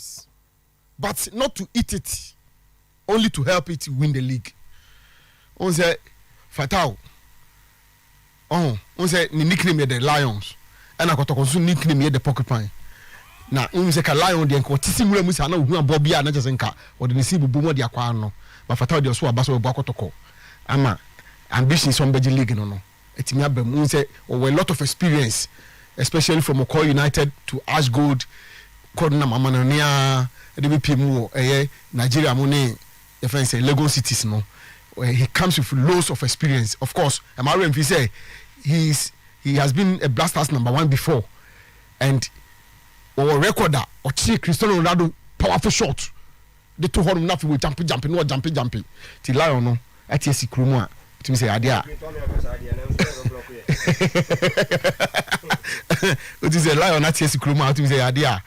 games, but not to eat it, only to help it win the league. On say Fatao. On say ni nickname the Lions, and I got to consume nickname the Porcupine. Na say ka lion de nko tisi mura musa na ohun abo bia na je nka o de nsi bubu mo de akwa no ba Fatao de so aba so bo akotoko ama ambition some beji league no etimi abam say a lot of experience, especially from Okoye United to Ash Gold Kodna mama no nia DBP mu Nigeria mo ne the friend say Lagos cities no. He comes with loads of experience. Of course, Amaru say he has been a Blasters #1 before, and or recorder or Cristiano Ronaldo powerful shot. The two horn nothing will jumping. Till Lion no at TSC Krumwa. To say idea. It is a Lion at TSC Krumwa. To say idea.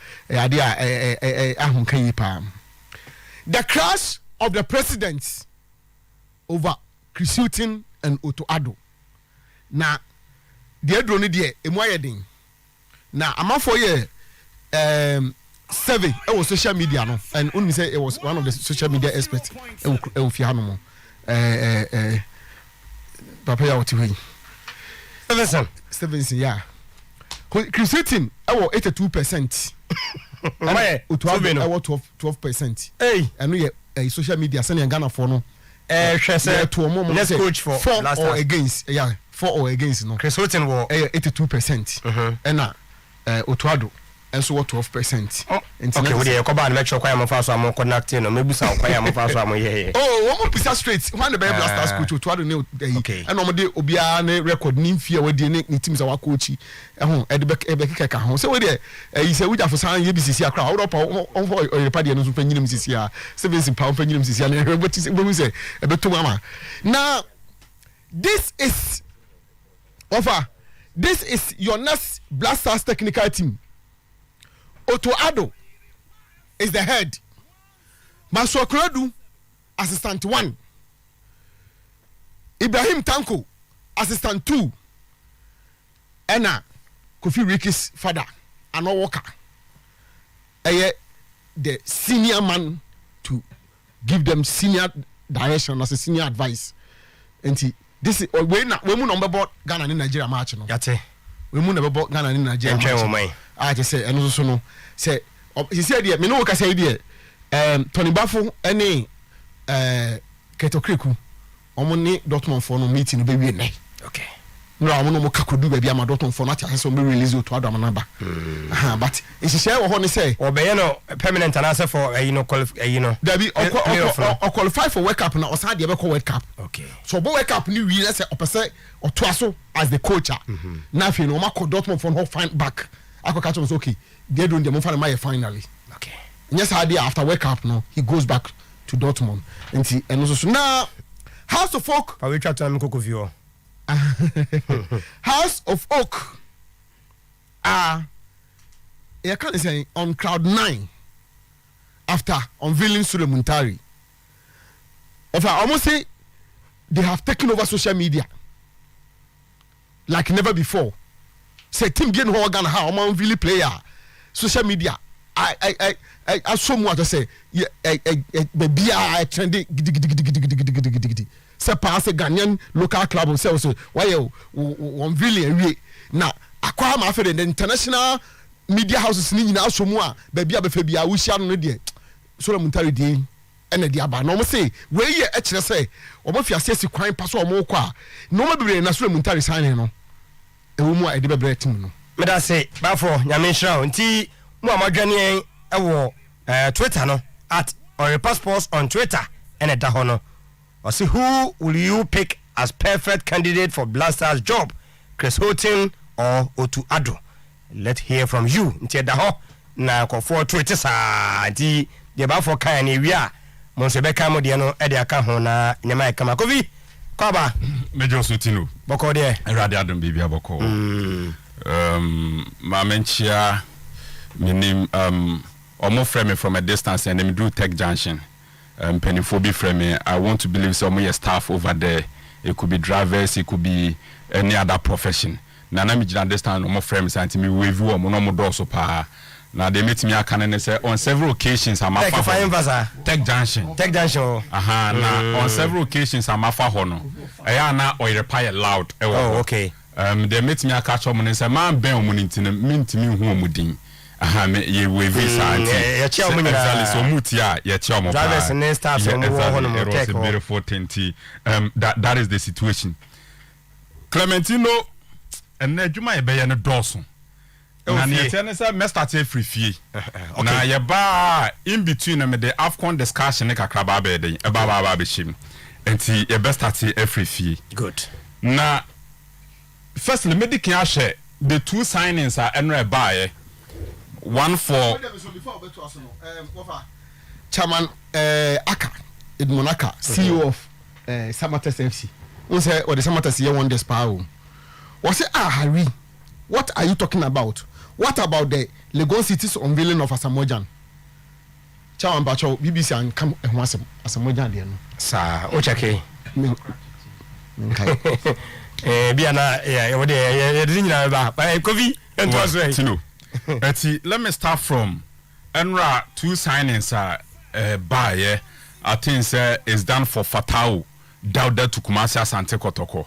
The crash of the presidents over Chris Hilton and Otto Addo. Na the drone there emoyedin. Na ama for year survey it was social media no, and only say it was one of the social media experts e fi hanu papa ya oti we Stevenson yeah. Chris Hilton e was 82%. Otto Addo e was 12%. Hey, and we social media send in Ghana for no let's coach for 4 or against. Yeah, 4 or against. No, Chris Hilton was 82%. And Otto Addo and so 12%. Okay, we dey come back make sure kwaya mo fa so am connecting no maybe sa kwaya mo fa so am here. Oh, one more pisa straight. When the Blasters coach Otto Addo ne and no dey obia ne record ni mfia we dey ne teams our coach e de be keka ho. So we dey you say we for san ye BCC akra. How up on for Oyepade no so fanyinim sisi a 7 pound fanyinim sisi a ne we say e be to mama. Now this is your next Blasters technical team. Otto Addo is the head. Maswakradu, assistant 1. Ibrahim Tanko, assistant 2. Ena Kofi Riki's father, Ano Walker. The senior man to give them senior direction as a senior advice. And this is we number board Ghana in Nigeria match no. Yate. We number board Ghana in Nigeria match. I just say and also no say he said there me no ka say there Tony Bafo any Keto Kriku omo ni Dortmund for no meeting be we ne. Okay. No omo no mo kakodu ba bia ma Dortmund for na tia say me release Otto Addo number. But he say wo ho ni say obey no permanent answer for there be qualify for World Cup na o sa de be call World Cup. Okay. So bo World Cup ni we say opese Otoaso as the coach. Na fi no ma call Dortmund for no find back. I catch him okay. They don't the finally. Okay. Yes, idea after World Cup now he goes back to Dortmund and also now House of Oak. I will try to make view. House of Oak. I can't say on cloud 9 after unveiling Sule Muntari. If I almost say they have taken over social media like never before. Say team gain ho Ghana how man really player social media I so much to say baby I trending say pass Ghanaian local club say why one billion we now akwa ma fe the international media houses ni nyina so mu a baby abefa bia wo hia no de so Muntari de ene de aba no mo say we ye e kire say o ma fi asesi kwan pa so o mo kwa no ma bebre na so Muntari sign no ewumu a ede bebre tim no me da say bafo nyame hira nti mu amadwane ewo Twitter no @oripassports on Twitter and da ho no or say who will you pick as perfect candidate for Blasters job, Chris Hilton or Otto Addo? Let's hear from you nti da ho na ko for Twitter sa nti de bafo kan na ewia mo se be kan mo de no e de aka ho na nyama e kama kovi Kwaba Major Sutino boko de Erade Adom bibia boko ma menchia minim omo frame from a distance and them do Tech Junction pennyphobia frame. I want to believe some staff over there. It could be drivers, it could be any other profession. Na mi understand omo frame santi mi review omo no mo do so pa Now they meet me on several occasions I'm Tech Junction. Now on several occasions I'm afa hono. Na or repair loud. Oh, okay. They meet me catch up and say man ben omunintine mintimi hu omudin. Me ye we visa exactly so mutia ye chairman. Drivers and staff from it was a beautiful thing. That is the situation. Clementino and Nejuma be na Dawson. Na ne tell say me start free fee. Na ye ba in between me the Afcon discussion kakra ba be den e ba be shim. Enti ye best start free fee. Good. Na firstly me di kan share the two signings are enre ba one for Chairman Aka Edmonaka, CEO of Samatas FC. We say or the Samatas here one despa. Was it Harry? What are you talking about? What about the Legon City's unveiling of Asamojan? Chairman Bacho BBC and come Asamojan there. Sir, okay. Biana, let me start from Enra two signings by I think is done for Fatau Dauda to Kumasi Asante Kotoko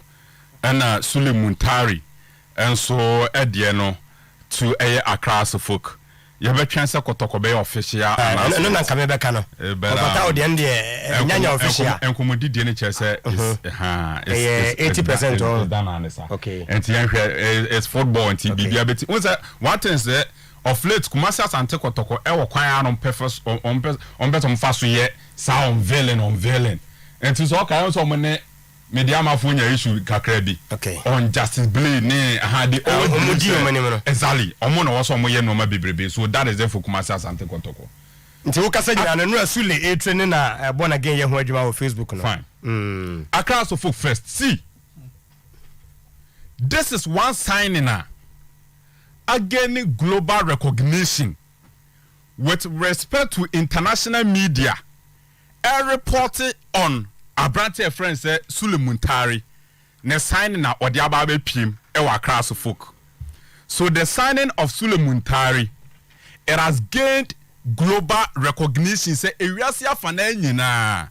and Sule Muntari and so Ediano to Accra folk. You have a chance to Kotoko Bay official and no Kamebe Kano. Fatau the end Nyanya official and Kumudi DNHS is 80% done. Okay. And it's football and TBB. What is that? Of late, Kumasi Asante Kotoko ewo kwan on purpose on betom faso ye sa unveiling and to so kan so mene media mafunya issue kakra bi okay on Justice Blade ne had the exactly omo na wo so mo ye no ma bebrebe so that is the for Kumasi Asante Kotoko nti wo kasa jina no asule e training na born again ye ho adwuma on Facebook no fine Accra so folk first see this is one signing na again global recognition with respect to international media. A report on Abrante friends Sule Muntari ne signing na Odiababe Pim ewa Accra folk. So the signing of Sule Muntari, it has gained global recognition. Say Ewiasia fana nyina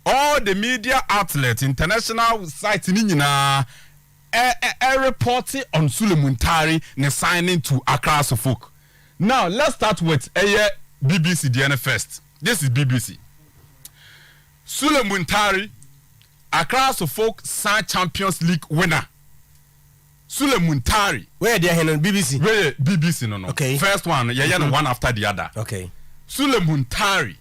all the media outlets, international sites nyina. A report on Sule Muntari ne signing to Accra folk. Now let's start with BBC DNA first. This is BBC. Sule Muntari, Accra folk signed Champions League winner. Sule Muntari. Where they are on BBC? Where BBC no. Okay. First one, one after the other. Okay. Sule Muntari,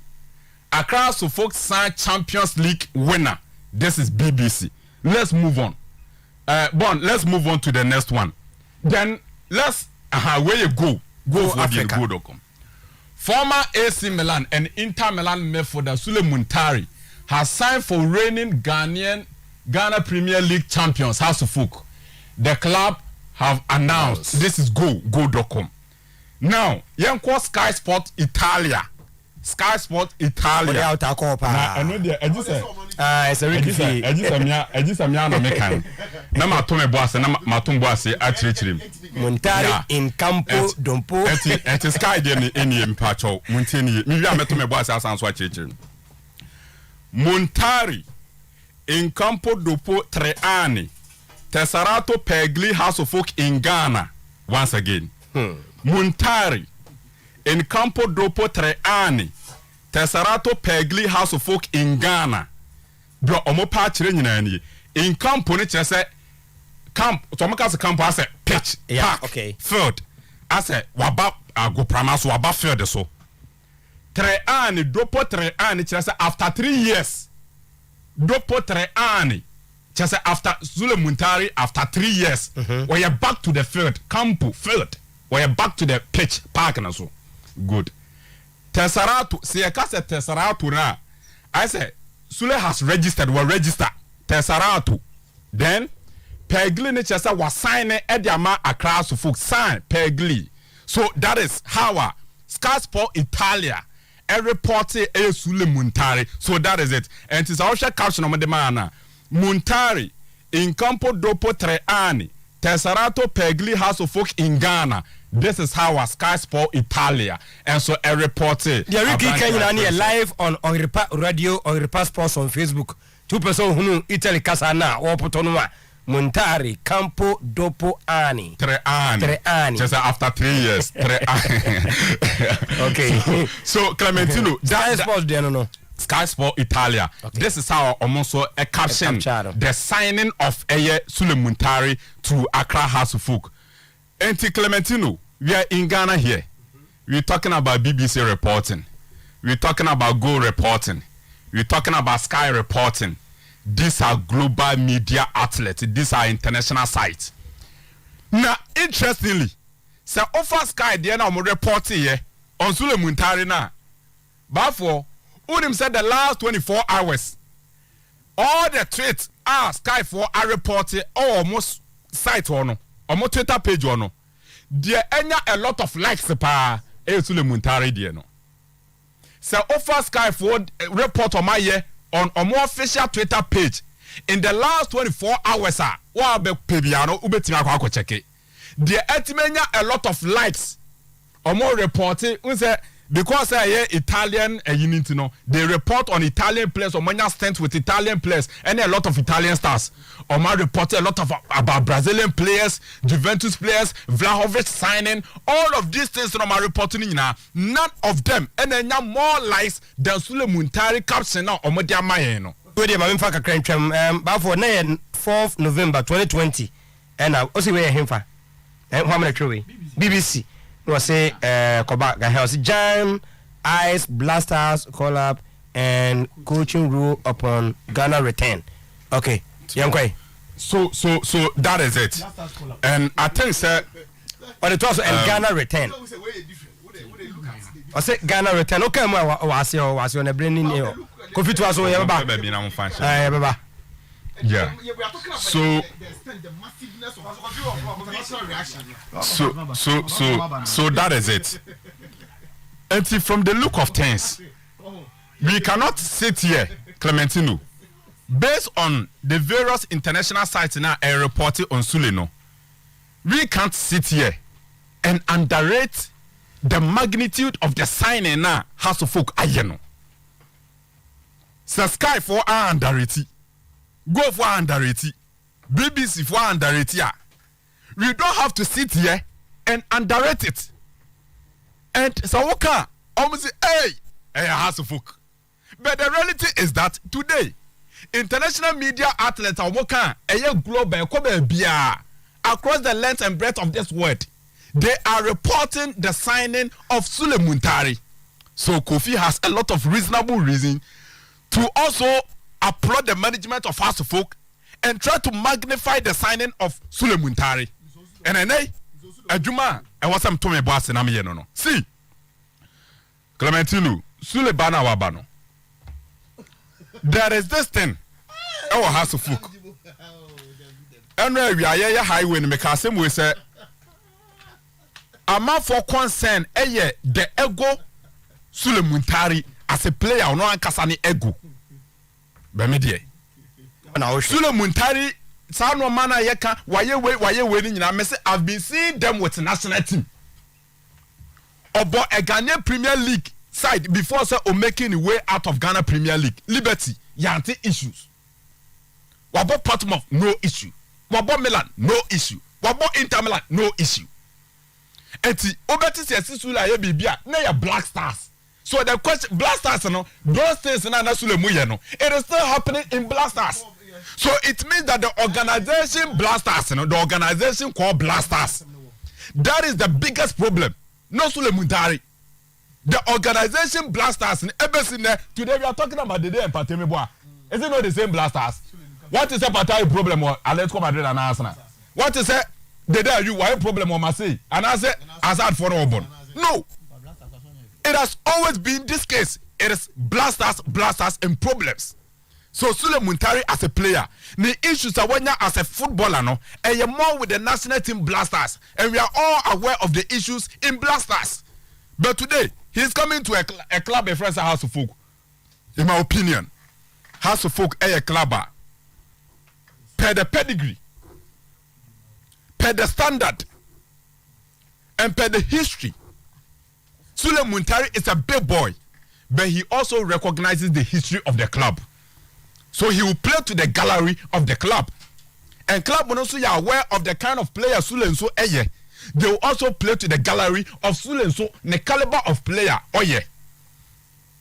Accra folk signed Champions League winner. This is BBC. Let's move on. Let's move on to the next one. Then let's where you go for Africa. The go.com. Former AC Milan and Inter Milan midfielder Sule Muntari has signed for reigning Ghana Premier League champions House of Folk. The club have announced this is go.com. Now, Yanko Sky Sport Italia. Sky Sport Italia. It's a Ricky. I just am na mekan. Na matome boase na matum boase achirichirim. Muntari in campo dompo. Et Sky dey eni mpacho. Munteni. Mi wi ametome boase asanso achirichirim. Muntari in campo dopo 3 anni. Tesserato Pegli House of Folk in Ghana. Once again. Muntari in campo dopo 3 anni. Tesserato Pegli House of Folk in Ghana. Bro, omo pa chire nyina ni. In campo ne chire se camp, to mo ka se campo ase pitch, park, okay. Field. Ase waba go pramaso waba field so. 3 anni dopo 3 anni chire se after 3 years. Dopo 3 anni chire se after Sule Muntari after 3 years. We are back to the field, campo, field. We are back to the pitch, park na so. Good. Tesserato, see a case Tesserato na. I say Sule has registered, will register Tesserato. Then Pegli ne chesa was signing Ediama Accra so folk sign Pegli. So that is how Sky Sport Italia a report Sule Muntari. So that is it. And it's also caption on the man Muntari in campo dopo 3 anni. Tesserato Pegli House of Folk in Ghana. this is how our Sky Sport Italia and so a reporter. The Ricky Kenya live on Oripa Radio Oripa Sports on Facebook. 2 person who Italy Casana or Potonua Montari Campo Dopo Ani. 3 anni. Just after 3 years. 3 anni. Okay. So Clementino, Sky Sports no. Sky Sport Italia. Okay. This is how almost a caption the signing of Eye Sule Muntari to Accra House of Folk. Enti Clementino, we are in Ghana here. We're talking about BBC reporting. We're talking about Go reporting. We're talking about Sky reporting. These are global media outlets. These are international sites. Now, interestingly, so offer Sky the end of reporting here on Sule Muntari now. But for Udim said the last 24 hours, all the tweets are Sky for a reporting or almost site or no, almost Twitter page or no. There a lot of likes pa Sule Muntari there no. So offer Sky for report on my year on a more official Twitter page in the last 24 hours wa be pebiano ubetima kwa check it. There a lot of likes or more reporting because Italian unit no they report on Italian players or many stints with Italian players and a lot of Italian stars or my report a lot of about Brazilian players, Juventus players, Vlahovic signing, all of these things on my reporting now, none of them and then more likes than Sule Muntari caption now or Modia Mayeno. But for 4th November 2020 and I also wear him for how many true BBC was say Kobak House Jam Ice Blasters collab and coaching rule upon Ghana return. Okay, so that is it. And I think sir on it also and Ghana return. I say Ghana return. Okay, was on the brain in here. Coffee to us over here. Yeah. So that is it. And see, from the look of things, we cannot sit here, Clementino, based on the various international sites now and reporting on Suleno. We can't sit here and underrate the magnitude of the signing now House of Folk ayeno. So Sky for underrate. Go for underrate. BBC for underrate. We don't have to sit here and underrate it. And so we can almost say, hey, House of Folk. But the reality is that today, international media outlets are working global across the length and breadth of this world. They are reporting the signing of Sule Muntari. So Kofi has a lot of reasonable reason to also applaud the management of House of Folk and try to magnify the signing of Sule Muntari. And then, Ajuma, and what I'm talking about, no. See, Clementino, Sule Bana Wabano. There is this thing, our House of Folk. And we are here highway in Mekasem, we say, a man for concern, the ego Sule Muntari as a player, no Kasani ego. Bemidie. Sule Muntari, Sano Mana Yeka, why you waiting? I've been seeing them with the national team. About a Ghana Premier League side before say making the way out of Ghana Premier League. Liberty, Yanti issues. Wabo Portsmouth, no issue. Wabo Milan, no issue. Wabo Inter Milan, no issue. Eti obeti se sisula ye bibia na ya Black Stars. So the question Black Stars no those things na Sule Muye no it is still happening in Black Stars. So it means that the organization Black Stars no the organization called Black Stars that is the biggest problem. No Sule Muntari. The organization Black Stars in today we are talking about the day and Patemi Boa. Is it not the same Black Stars? What is the Patay problem or Atletico Madrid and Arsenal? What is it? The day you why problem on Marseille and I say Hazard for Obon. No, it has always been this case. It is blasters and problems. So Sule Muntari as a player, the issues are when you as a footballer no, and you're more with the national team Blasters, and we are all aware of the issues in Blasters. But today he's coming to a club a friend's House of Folk. In my opinion, House of Folk a clubber per the pedigree. Per the standard And per the history, Sule Muntari is a big boy, but he also recognizes the history of the club. So he will play to the gallery of the club. And club will also be aware of the kind of player Sule Nso eye. They will also play to the gallery of Sule Nso, the caliber of player oye.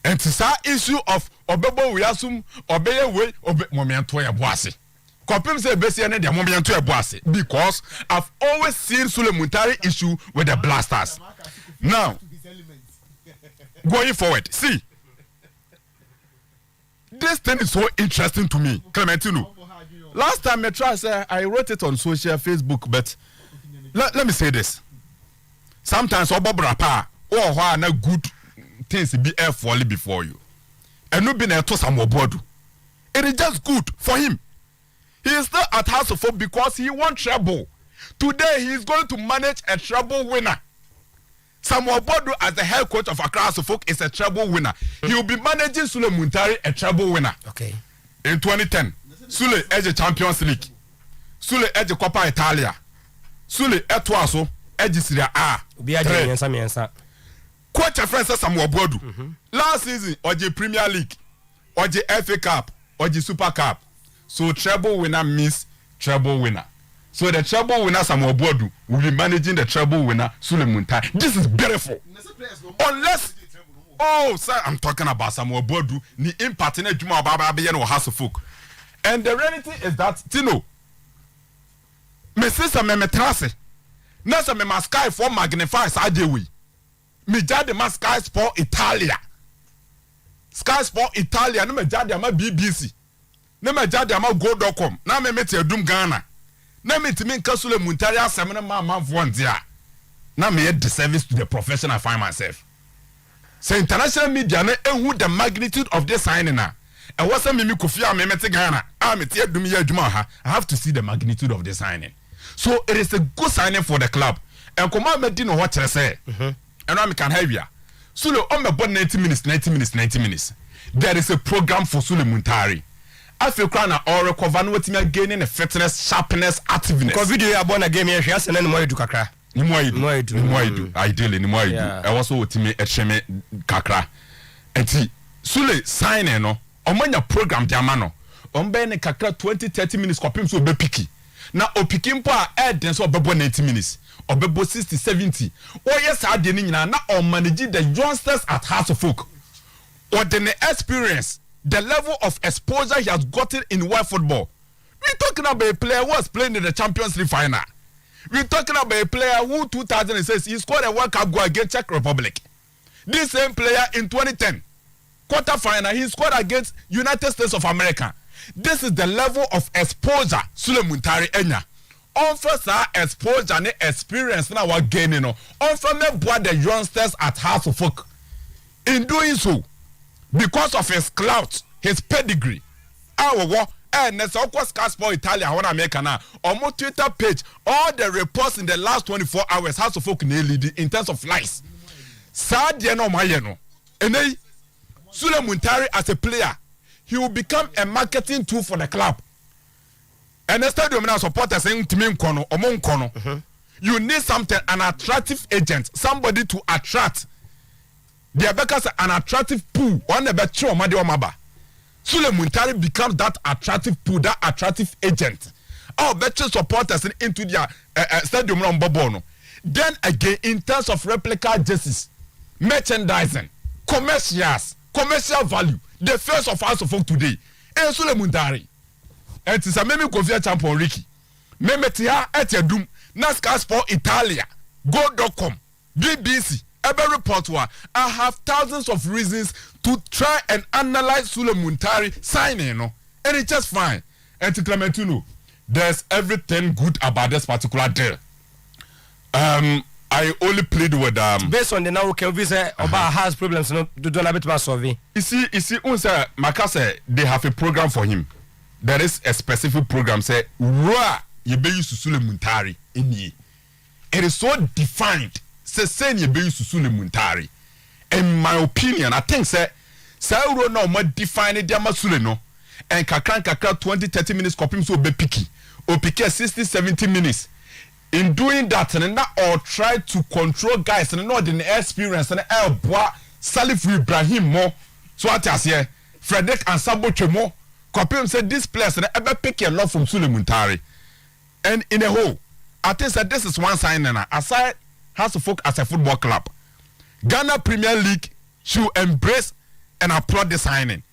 And to that issue of Obebo Wiasum, Obeye Way, Momento Boase. Compim say Bessiane de Momento Boase. Because I've always seen Sule Muntari issue with the Blasters. Now, going forward, see, this thing is so interesting to me, Clementino. Last time I wrote it on social Facebook, but let me say this. Sometimes Obobrapa or na good things be air falling before you. And no been to some board. It is just good for him. He is still at House of Folk because he won treble. Today he is going to manage a treble winner. Samuel Bodu as the head coach of Accra House of Folk is a treble winner. He will be managing Sule Muntari, a treble winner. Okay. In 2010, Sule edge the Champions League. Sule edge the Coppa Italia. Sule etwaso edge Serie A. Coach a friend Samuel Bodu. Last season, oje Premier League, oje FA Cup, oje Super Cup. So treble winner means treble winner. So the treble winner Samuel Bodu will be managing the treble winner Sule Muntari. This is beautiful. Unless, oh, sir, I'm talking about Samuel Bodu. Ni impact in a Juma Baba no House of Folk. And the reality is that Tino, me sister me trase. Nasa me maskai for magnify sadewi. Me jade ma Sky Sport Italia. Sky Sport Italia no me jade ma BBC. No me jade ma go.com. Na me meti edum Ghana. Na me timi nka Sule Muntari asem na ma volunteer. Na me disservice to the profession I find myself. So international media na ehu the magnitude of this signing na. And what's a mimi kofia me meti Ghana. Me tie dum ye adwuma ha. I have to see the magnitude of the signing. So it is a good signing for the club. And come on, me di no what I say. And I can help you. Sule on me born 90 minutes. There is a program for Sule Muntari. I feel kind of all recover no wetin gaining a fitness, sharpness, activeness. Because video you born a game here, she no more do kakra. Ni more do. Ideally, ni more do. I was so wetin echeme kakra. Enti Sule sign no. Omanya program di amano. Ombe ne kakra 20-30 minutes kopim so be piki. Na opiki mpo a den so obebo 90 minutes. Obebo 60-70. Oh yes, I did na manage the youngsters at House of Folk. Or the experience, the level of exposure he has gotten in world football. We're talking about a player who was playing in the Champions League final. We're talking about a player who 2006 he scored a World Cup goal against Czech Republic. This same player in 2010, quarter final, he scored against United States of America. This is the level of exposure Sule Muntari enya. Offer exposure and experience now we're gaining. Offer me boy the youngsters at House of Folk. In doing so, because of his clout, his pedigree, and there's of course Sky Sport Italia, when America now, on my Twitter page, all the reports in the last 24 hours, House of Folk in terms of lies. Sad yeno mayeno. And then Sule Muntari as a player, he will become a marketing tool for the club. And the stadium now supporters saying to me kono. You need something, an attractive agent, somebody to attract. The Becca's an attractive pool on the bet show Madi Omaba. Sule Muntari becomes that attractive pool, that attractive agent. Oh, bet supporters into their stadium on Bobono. Then again, in terms of replica jerseys, merchandising, commercial value, the face of House of Folk today. And Sule Muntari. Et is a meme Kofia champion Ricky. Meme tia etedum Sky Sport Italia. Go.com. BBC. Every report one. I have thousands of reasons to try and analyze Sule Muntari signing, no? And it's just fine. And to Clementino, there's everything good about this particular deal. I only played with based on the now can visit about has problems no to do a bit more survey. You see, unsa Makase they have a program for him. There is a specific program say Ra you be use Sule Muntari in ye. It is so defined. Say you be use Sule Muntari. In my opinion, I think say Ro no more define it Sule no. And kakra 20-30 minutes copy so be picky. Or picky 60-70 minutes. in doing that and na or try to control guys and not the experience and boy Salif Ibrahim mo so what as here Frederick and Sabo Chemo Kopim said this place and ever pick a lot from Sule Muntari and in a whole I think that this is one sign and aside House of Folk as a football club Ghana Premier League should embrace and applaud the signing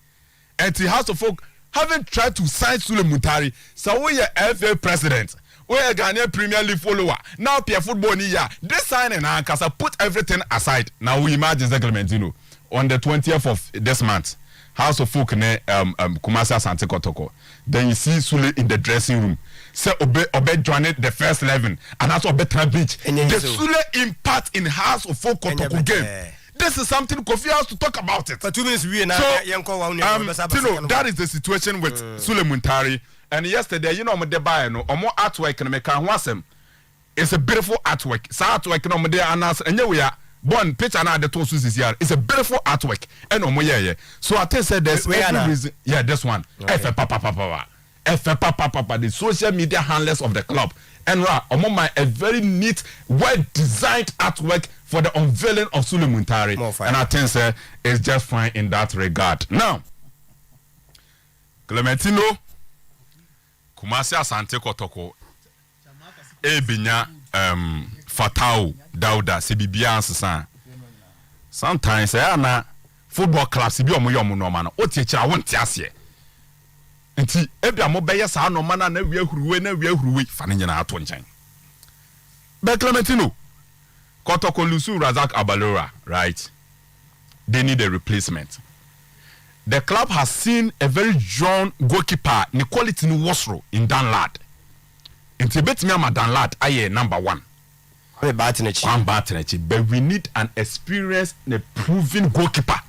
and the House of Folk haven't tried to sign Sule Muntari so we are FA president we are Ghana Premier League follower now Pierre football ni ya this signing and Kasa put everything aside now we imagine Clementino on the 20th of this month House of Folk ne Kumasi Asante Kotoko then you see Sule in the dressing room say obe join the first 11 and also obe beach the Sule impact in House of Folk Kotoko game this is something Kofi has to talk about it. For 2 minutes we now that is the situation with Sule Muntari. And yesterday, you know, the buy no, or more artwork and make a it's a beautiful artwork. So artwork no me announce and we are born picture now the two this year. It's a beautiful artwork. And no more yeah. So I think said there's every reason. Yeah, this one. Okay. Papa, the social media handlers of the club. And among my a very neat, well designed artwork for the unveiling of Sule Muntari. And I think say it's just fine in that regard. Now, Clementino Kumasi Asante Kotoko Ebinya Fatau Dauda Sibibia Ansa sometimes na football clubs bi omo yomo no ma no o tie kira won tiase nti ebia mo beye sa no ma na wi ahuruwe fa ne nyina ato nchen be Clementino Kotoko Lusu Razak Abalora right they need a replacement. The club has seen a very young goalkeeper, ni quality ni wasro in Dan Lad. Inti betimi ama Dan Lad aye number 1. One Bartenechi. But we need an experienced, a proven goalkeeper.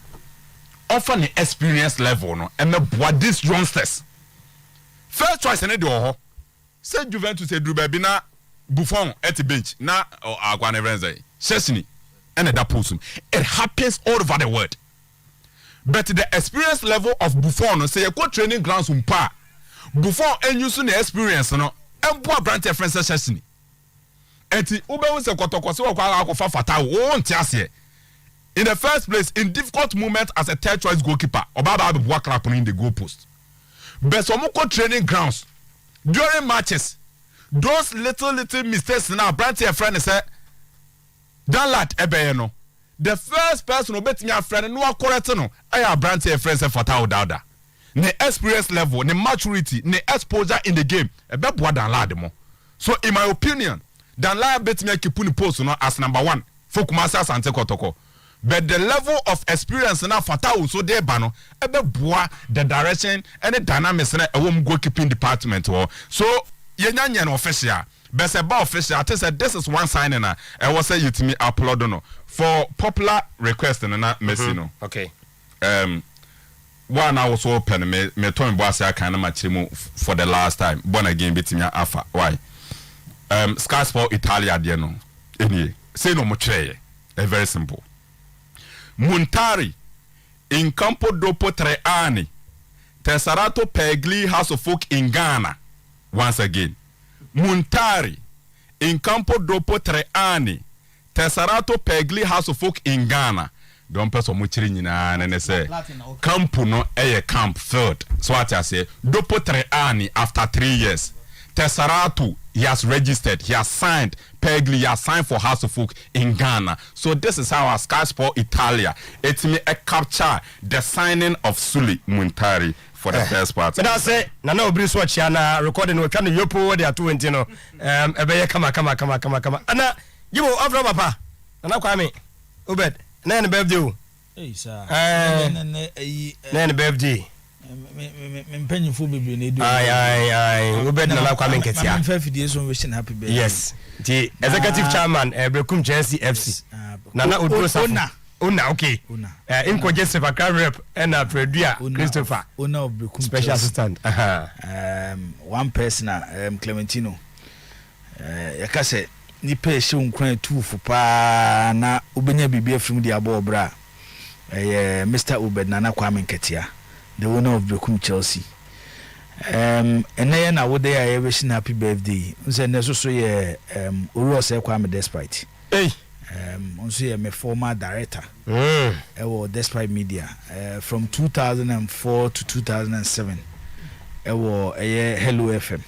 Offer an experience level no, and what these youngsters. First choice ene do say Juventus say Druba na Buffon at the bench na Agwane Renze. Chesney and that person. It happens all over the world. But the experience level of Buffon, say you go training grounds umpa. Buffon and you the experience no. And poor branch friends Chesney. Enti ube wose Kotoko se wakwa akofa fata won tiase. In the first place, in difficult moment as a third choice goalkeeper, Obaba be work up in the goal post. But some training grounds during matches, those little mistakes now branch friend say Dan Lad ebe no. The first person who bet me a friend no correct no I branch friend say Fatau Dauda. Ne experience level, ne maturity, ne exposure in the game ebe boa Dan Lad mo. So in my opinion, Dan Lad bet me keep the post no as number 1 for Kumasi Asante Kotoko. But the level of experience na Fatau so there bano ebe boa the direction and the dynamics na ewom goalkeeping department wo. So yenya no official but about official I said this is one sign na I was say you to me upload no for popular request na Messi no. Okay. One I was open me turn boss ya kind of match for the last time born again beating ya afa why Sky Sport Italia there no any say no much very simple Muntari in Campo dopo 3 anni Tesserato Pegli House of Folk in Ghana once again Muntari in Campo dopo 3 anni Tesserato Pegli House of Folk in Ghana don't person muchiri nyina na say campo no camp field so what I say dopo 3 anni after 3 years Tesserato he has registered, he has signed Pegli, he has signed for House of Folk in Ghana. So this is how our Sky Sport Italia it's me a capture the signing of Sule Muntari for the first part. But I say na obri so chia na recording we twa no yopo de ato enti no ebe kama ana yibo afro papa na kwa me Obed na ne birthday o sir na birthday me mpanyimfo bebe na edu ai Obed na kwa me nketia me fa fidie so wishing happy birthday. Yes the executive chairman Brekum Chelsea FC na Odro Safa Una okay. Inko Joseph Akra rep and Predua Christopher. Owner of Brekum special assistant. One person Clementino. Yakase nipa ehye unkwan tu fu pa na obenya bibia from the abo bra. Mr. Obed Nana Kwame Nketia, the owner of Brekum Chelsea. ene na wo dey a wish happy birthday nse ne so ye Uru say Kwame Despite nso ye me former director Despite Media from 2004 to 2007 Hello FM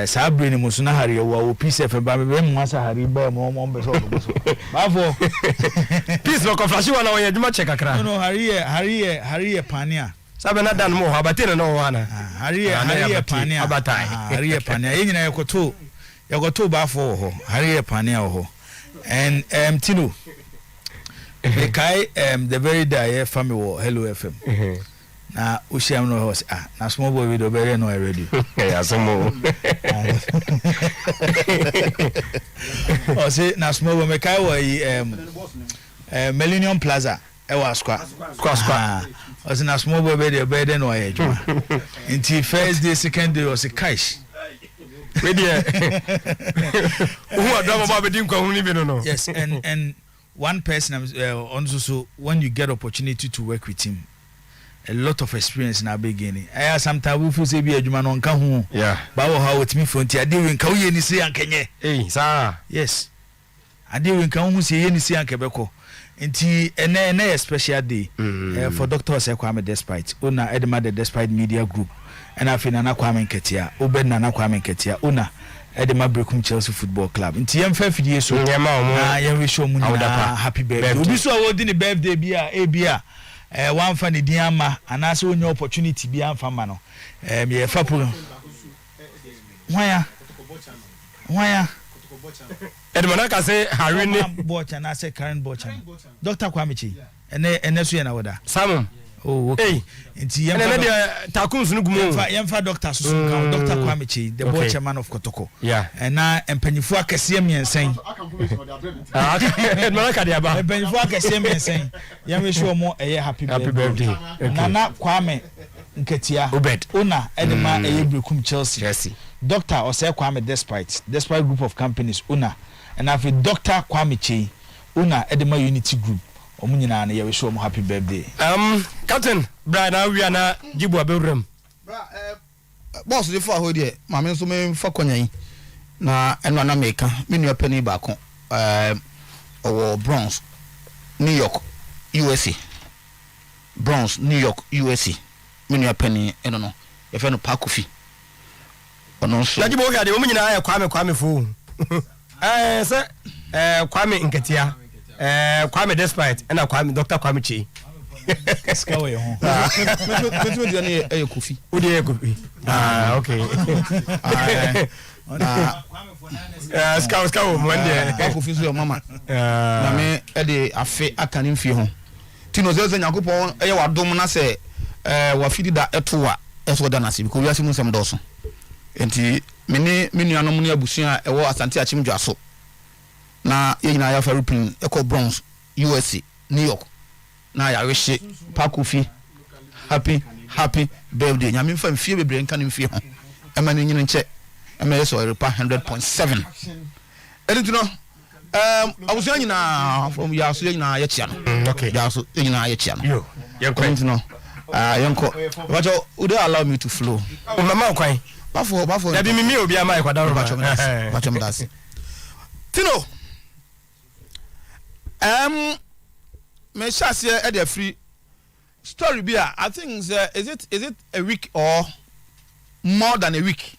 Sabri ni musuna hari wo Peace FM ba me mu asa hari ba mo be so bafo Peace no flash wana wo ye djuma check akra no hari pania sabe na dan mo abatene no wana hari pania abatai hari pania yenyina yakoto bafo ho hari pania ho and Tino the kai the very day family wo Hello FM na usham no house na small boy we do better no already ya somo o say na small boy me kai wo Millennium Plaza e wa square o say na small boy better no ya juma until first day second day o say cash we there who are dama ba be din kwa hunu bi no yes and one person also so when you get opportunity to work with him a lot of experience na beginning I sometimes we feel say be adwuma no nka ho ba wo ha wotimi fronti ade we nka wo ye ni se ankenye sa yes ade we nka ho se ye ni se ankebeko nti ene special day for Dr. Kwame Despite una edema the Despite Media Group and afina na Kwame Nketia obenna na Kwame Nketia una edema Brekum Chelsea Football Club nti yem fa fidie so na yem we show mu na happy birthday obi so wo di ni birthday bia one fan di ama anase onye opportunity bi amfa ma no me fa pro waya edmana ka say hari ni bocha na say current bocha Dr. Kwame Chi ene so ye na woda Samon oh okay nti yem na dia takuns no gumo yem fa Dr. Susu ka Dr. Kwame Chi the bocha man of Kotoko yeah na empanyifo akese miensen edmana ka dia ba empanyifo akese miensen yem we show mo happy birthday na Kwame Nketia Obed una edema Brekum Chelsea Dr. Osei Kwame Despite group of companies una and after Dr. Kwame Chi una edema Unity Group omunyina na ye we show mo happy birthday Captain Brian awia na Jibu abewrem boss dey for hold here ma me nso me fa konyan na eno na meka me nua pani ba ko owo Bronx New York USA Bronx New York USA me nua pani eno no ye fe no Pakofi ono so Jibu oga de omunyina ya Kwame fo se Kwame Nketia Kwame Despite and Kwame Dr. Kwame Chi skawe ho me dia na Kofi odi Kofi okay skawo mo ndie Kofi so your mama na me e de afe aka ni mfie ho tino zeze Yakobon eye wadom na se wa fidi da etoa eso da na se because we asem nsem doso enti me nuanom ne abusua ewo Asante Achimdwa so na yina ya Farupin eko Bronx USA New York na ya wehye Pakofi happy birthday nyame mfa mfie bebre nka ne mfie ho ema ne nyine nche ema yeso repa 100.7 edituno abusua nyina from yaso nyina ya chia no okay yaso nyina ya chia no yo yenko edituno yenko wacho would allow me to flow mama kwan bafo ya bi mimi obi ama kwada ro bacho mdasi tino me shase e dey free story be I think is it a week or more than a week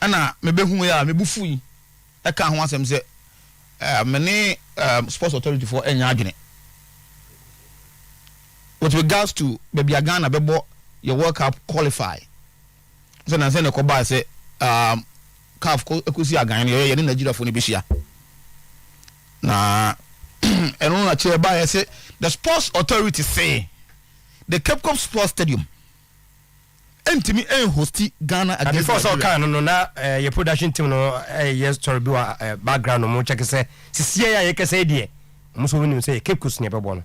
ana me behu ya me bufu yi e ka ho asem se me ne sports authority for enya adwene with regards to baby Ghana bebo your World Cup qualify so na say ne ko ba say CAF ko ekusi agan ye ne Nigeria fo ne behia na eno na che ba ye say the sports authority say the Cape Coast Sports Stadium entimi hosti Ghana against before so kan no na your production team no yes story bi wa background no mo check say sisie ya ye kese die mo so woni say Cape Coast ne bebo no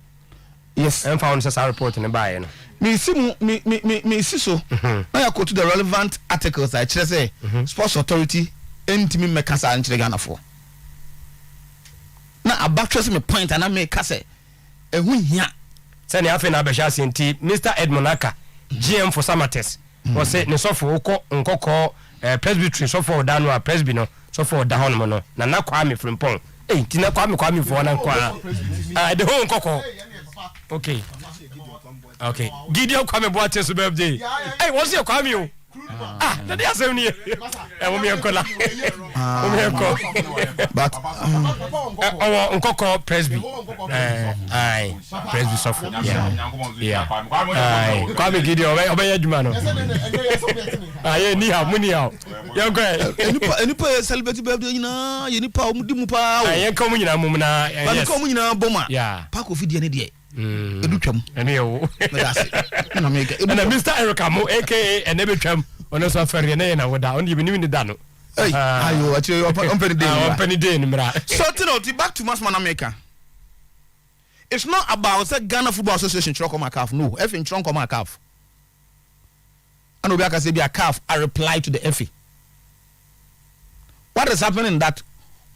yes and found say report ne ba ye no me see so na ya go to the relevant articles I chere say sports authority entimi mekasa anchire Ghana for na abattress me point and I make say ehu hia say ne afi na be sha senti Mr. Edmond Aka GM for Samates was say ne sofo nkoko presbytery sofo da no a presby no sofo da hono no na Kwame Frimpong tina Kwame for na kwa the whole nkoko okay Gideon Kwame Boateng so birthday hey what's your Kwame o that is only but nkoko presby presby sofo yeah Kwame Gideon obey adwuma no ni ha muni ha yanko enipa celebrate birthday nyina yenipa omudi mu pa yanko mu nyina mum na yes ko mu nyina boma pa ko fidie ne de edutwam ene yo na mega na Mr. Eric Amo aka enebetwam ono so afere ne na woda on yibi ni da no ayo achi open day ni mra so back to Masman America. It's not about say Ghana Football Association Chiroko CAF. No, FA Chiroko CAF. And Obiaka say be a CAF I reply to the FA. What is happening that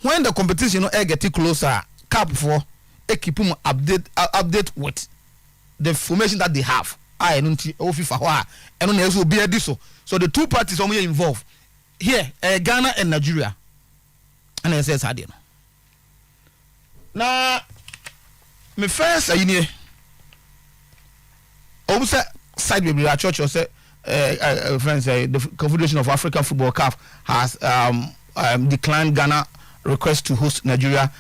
when the competition getting closer, CAF for keep them update with the formation that they have. I don't FIFA and on also be a so the two parties are involved here, Ghana and Nigeria. And I says Hadian. Now me first ayini obuse side we are church say friends the Confederation of African Football CAF has declined Ghana request to host Nigeria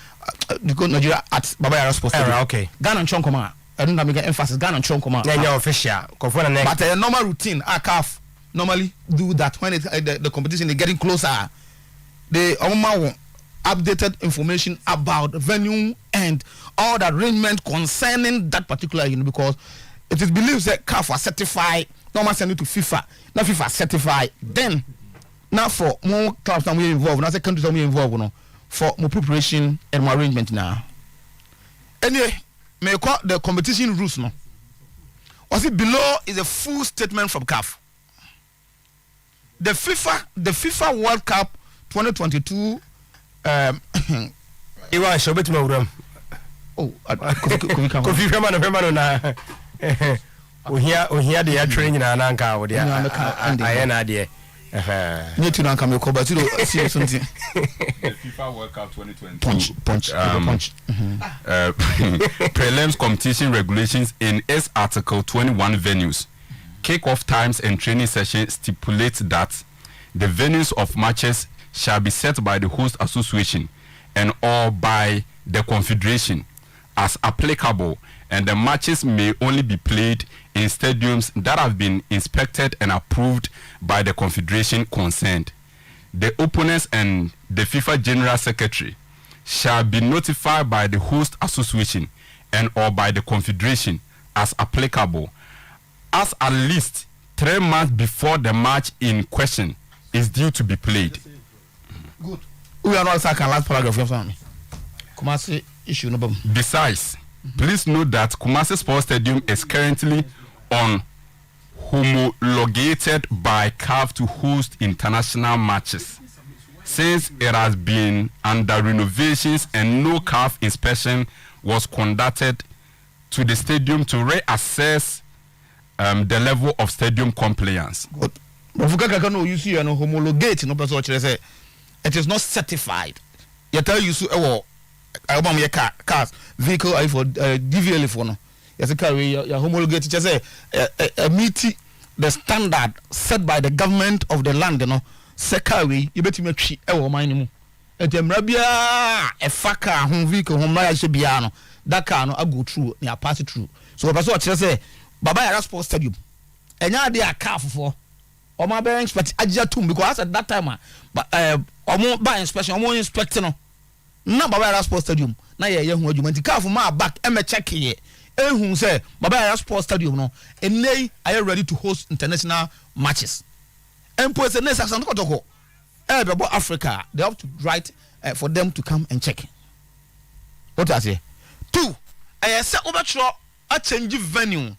Nigeria at Baba Yara Sports Stadium. Okay. Ghana and Chonkoma. I don't make emphasis Ghana and Chonkoma. Yeah, official. But a normal routine CAF normally do that when the competition is getting closer. They updated information about the venue and all the arrangement concerning that particular because it is believed that CAF are certified, normal send it to FIFA, now FIFA certified, then now for more clubs that we involved, now countries that we involved, for more preparation and more arrangement now. Anyway, may I call the competition rules no? Was it below is a full statement from CAF. The FIFA World Cup 2022 Iwa shobet mawuram. Oh, Kofi Fema na ohia de training na nanka wo de ayena de ni tu nanka me ko ba ti do see something FIFA World Cup 2020 punch prelims competition regulations in its article 21 venues kick-off times and training sessions stipulate that the venues of matches shall be set by the host association and or by the confederation as applicable, and the matches may only be played in stadiums that have been inspected and approved by the confederation concerned. The opponents and the FIFA General Secretary shall be notified by the host association and or by the confederation as applicable as at least 3 months before the match in question is due to be played. Good. We are not second last paragraph of me. Kumasi issue no problem. Besides, please note that Kumasi Sports Stadium is currently on homologated by CAF to host international matches. Since it has been under renovations and no CAF inspection was conducted to the stadium to reassess the level of stadium compliance. Good. But no you see no homologate no person say it is not certified. You tell you so album your cars vehicle for DVL for no. You say carry your homologate just say meet the standard set by the government of the land you know. Say carry you bet me twi e wo man mu. Etemra bia e faka home vehicle home na she bia no. That car no I go through na pass through. So person say Baba Yara Sports Stadium. Enya dey a car for Oma be inspect agya tum because at that time omo ba inspection omo inspect no na Baba Yara Sports Stadium na ye hu adwuma nti car for ma back e me check ye ehun say Baba Yara Sports Stadium no enei are you ready to host international matches empo say next action kotoko bebo Africa they have to write for them to come and check what I say 2 I say overthrow a change venue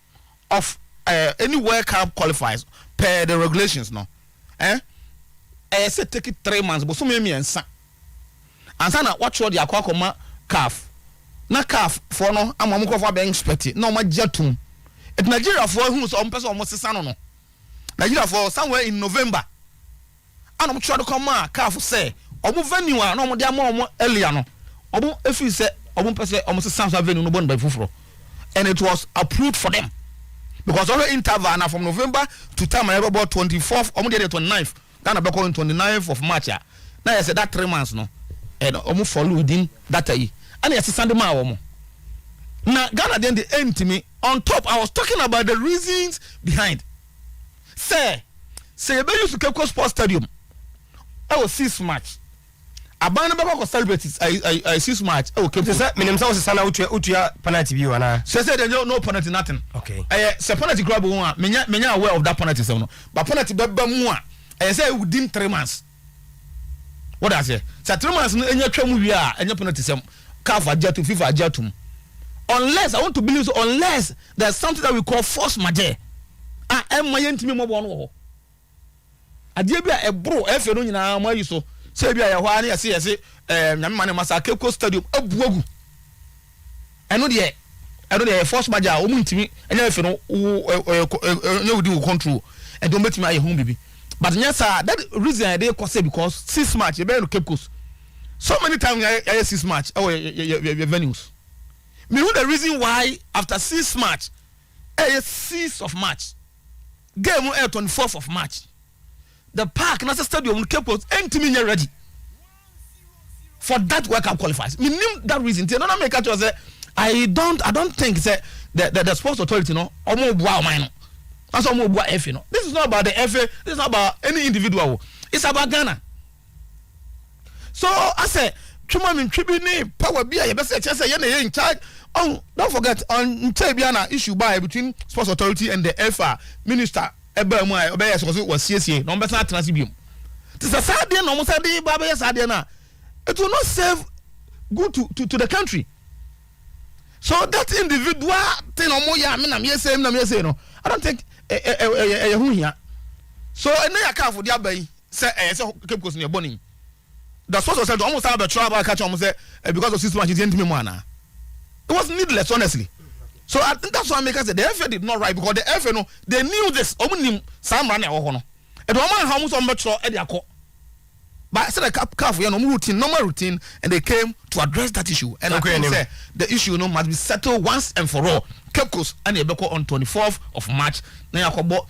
of any World Cup qualifiers per the regulations no I say take it 3 months but so me ensa ansa na watch the akwa CAF na CAF for no amamko for be inspect no ma jatum et Nigeria for who so person almost sesa no Nigeria for somewhere in November and I'm trying to come out careful say omo venue a no mo dia mo earlier no omo efi say omo pese omo se Samsung venue no bon by fufuro and it was approved for them because already interval now from November to time about 24th omo dey 29th Ghana be calling 29th of March now I said that 3 months no and omo follow within that year and yes Sunday ma omo now Ghana then the end to me on top I was talking about the reasons behind say you be use to Cape Coast Sports Stadium I was 6 match abana be go celebrate I 6 match I Cape Coast say minim say was sana utua penalty bi wana say there no penalty nothing okay say penalty grab one menya aware of that penalty say no but penalty be mu a say within 3 months what I say 3 months enya twam wi a enya penalty say CAF ajatum FIFA ajatum unless I want to believe so unless there's something that we call force majeure emma yentimi mo bo no ho ade bia ebro efe no nyina mo ayi so say bia ye ho ani yese nyame mane masa Cape Coast Stadium abuagu eno de force majeure o mu ntimi enya efe no nya wudi wo control and don't betimi aye ho bibi but yes sir that reason they cause because 6 match e be no Cape Coast so many times I 6 match venues me know the reason why after 6 match 6th of March game 24th of March the park Nasa Stadium Cape Coast ain't me ready for that World Cup qualifiers. Me name that reason. No make it say I don't think say the sports authority no omo bua mine. That's omo bua FA no. This is not about the FA, this is not about any individual. It's about Ghana. So I say Chuma min tribune power bia you best say say in charge. Oh, don't forget on Tabiana issue by between sports authority and the FA minister Ebemu obey was CSA no better transbium. This is sad day no mo say dey baba sad day na. It will not serve good to the country. So that individual thing omo ya me na me say no. I don't think hu here. So ene ya ka for dia ban say say Cape Coast near burning. The sports authority almost have a trouble catch almost say because of 6 matches into me mana. It was needless, honestly. So I think that's why I said the FA did not right because the FA no they knew this. Omunim Sam ran no. And the man how much on metro e dey akọ. But I said the CAF normal routine, and they came to address that issue. And okay, I think say the issue no must be settled once and for all. Cape Coast and Ebeko on 24th of March. Now yakobo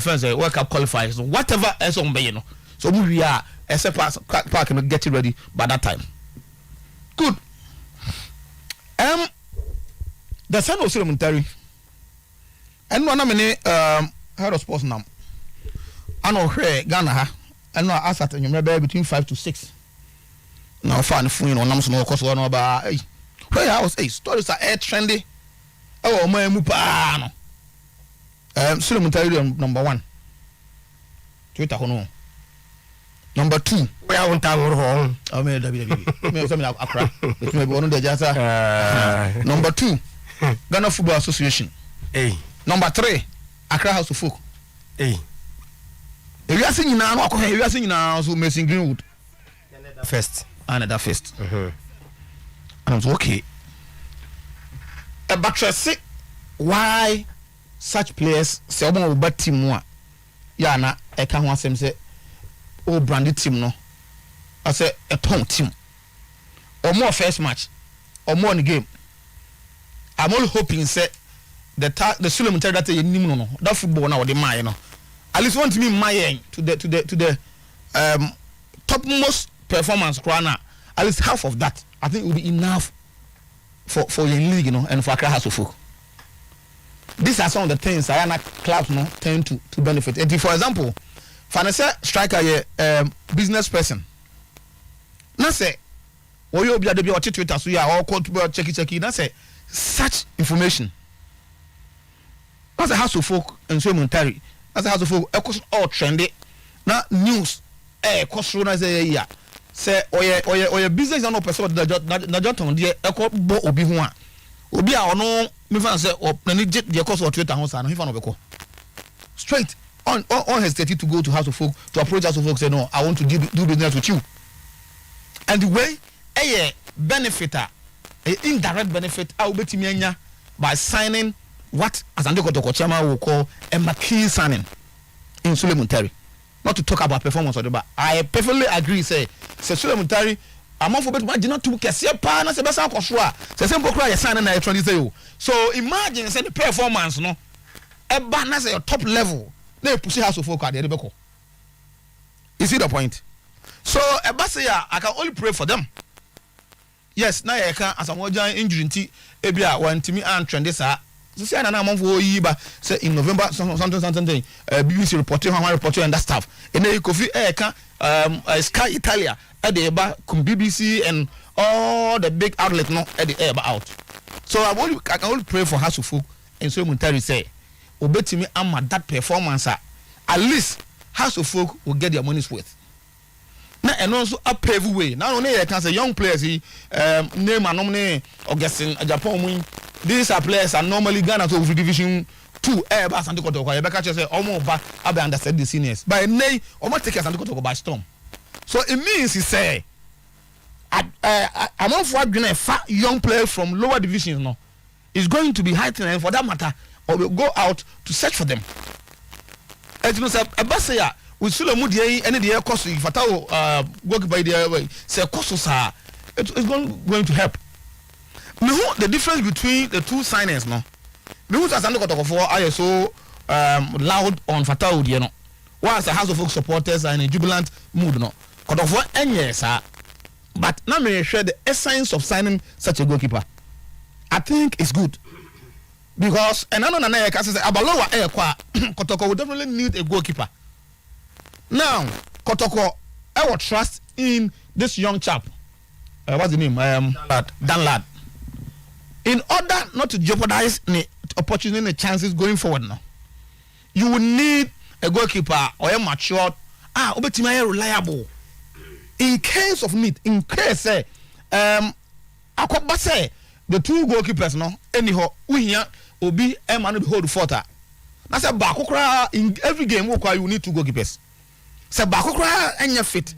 friends World Cup qualifiers. So whatever else on be no. So we are except park and get it ready by that time. Good. The son of Clementino and one many head of sports now. I know here Ghana ha. I know I sat in your between 5 to 6. Now find phone on nam so course one about where I was stories are air trendy. Oh my mupa no. Clementino number 1. Twitter hono. Number 2, where I want to go. I mean, me some Accra. It may be one of the jasa. Number 2, Ghana Football Association. Hey. Number 3, Accra House of Folk. Hey. If you are singing now, you are singing now, so Mason Greenwood. First. Another first. And I was okay. But why such players say omo ba team one? Ya na e ka ho asem say o branded team no. I say a ton team. Or more first match. Or more in the game. I'm all hoping say the Suleiman tell that you no that football now the my you know. At least want to me my to the topmost performance crana. At least half of that I think will be enough for your league, you know, and for Accra House of Folk. These are some of the things Ayana clubs no tend to benefit. And for example, financial striker business person. Na say oyo obi ade bi o Twitter so ya or call to check na say such information. That's a House of Folk and so Montari. That's a House of Folk all trendy. Na news cost na say ya. Say oye business no person na joton de bo obi ho a. Obi a ono me fan say na ni je cost of Twitter ho sa no he fa no be ko. Straight on hesitated to go to House of Folk to approach House of Folk say no, I want to do business with you. And the way a benefiter, a indirect benefit, I will be by signing what as Andrew Kotokochama will call a marquee signing. in Suleiman Terry. Not to talk about performance or the but I perfectly agree. Say Suleiman Terry. I'm for bet not to kese pa na se be san koso a se se mbokra ye san na ye try say o. So imagine say the performance no e ba na say your top level na push House of Folk at the beko. You see the point? So e ba say I can only pray for them. Yes, na ye kan asamoja injury nti e bia wantimi an trend this so say na man for yi ba say in November something BBC reporting how reporting and that stuff. And then Kofi e kan Sky Italia at the eba BBC and all the big outlets no at the eba out. So I can only pray for House of Folk and so Muntari say obetimi amma that performance at least House of Folk will get their money's worth. Now and also a pave way. Not only I can say young players name and nominate or guessing Japan win. These are players are normally Ghana to division 2 eba Santi Kotoko. You better say almost back I understand the seniors. By nay almost take Santi Kotoko by storm. So it means he say I'm not for a fat young player from lower divisions no. It's going to be heightened for that matter or will go out to search for them. As you know, say Abasaya with Suleiman Diaye any the cost if Fatao work by the way say cost it's going to help. Now the difference between the two signings no. Because as I look at for I so loud on Fatao you know. Once the House of Folk supporters are in a jubilant mood no. Cut off what sir. But now me share the essence of signing such a goalkeeper. I think it's good. Because and I know I can say Abalowa Kotoko will definitely need a goalkeeper. Now Kotoko I will trust in this young chap. What's the name? Dan Lad. In order not to jeopardize the opportunity and the chances going forward now, you will need a goalkeeper or a matured reliable. In case of need, in case I could say the two goalkeepers no anyhow we here will be a man hold the fort. That's a bakokra in every game you need two goalkeepers. Say bakokra and your fit.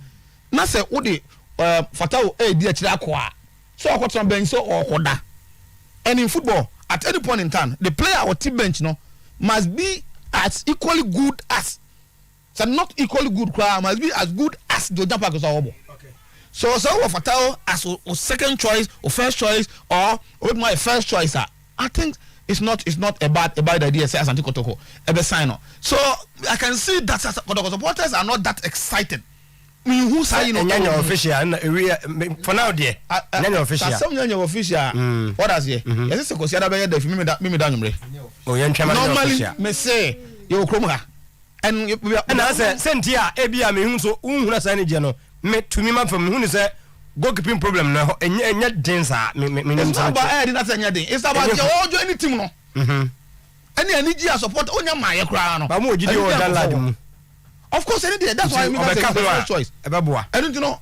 Na say odi Fatao dear chira so I got some bench so or koda. And in football, at any point in time, the player or team bench no must be as equally good as. So not equally good, must be as good as the jumper goes over. So Fatao as a second choice or first choice or with my first choice, I think it's not a bad idea. Say Asante Kotoko, a sign. So I can see that Kotoko supporters are not that excited. I mean, who say you know official for now dear. Official. Some official. What does he? Yes, it's considered by the me down. Oh, normally me say you kromha. And I said Sentia Ebia me so unhuna jeno me to me man from who say goalkeeping problem now and yet dancer me it's not about anything. It's about your anything no. Any support on your my crown. But more lad. Of course, that's why I mean that's the first choice. I don't know.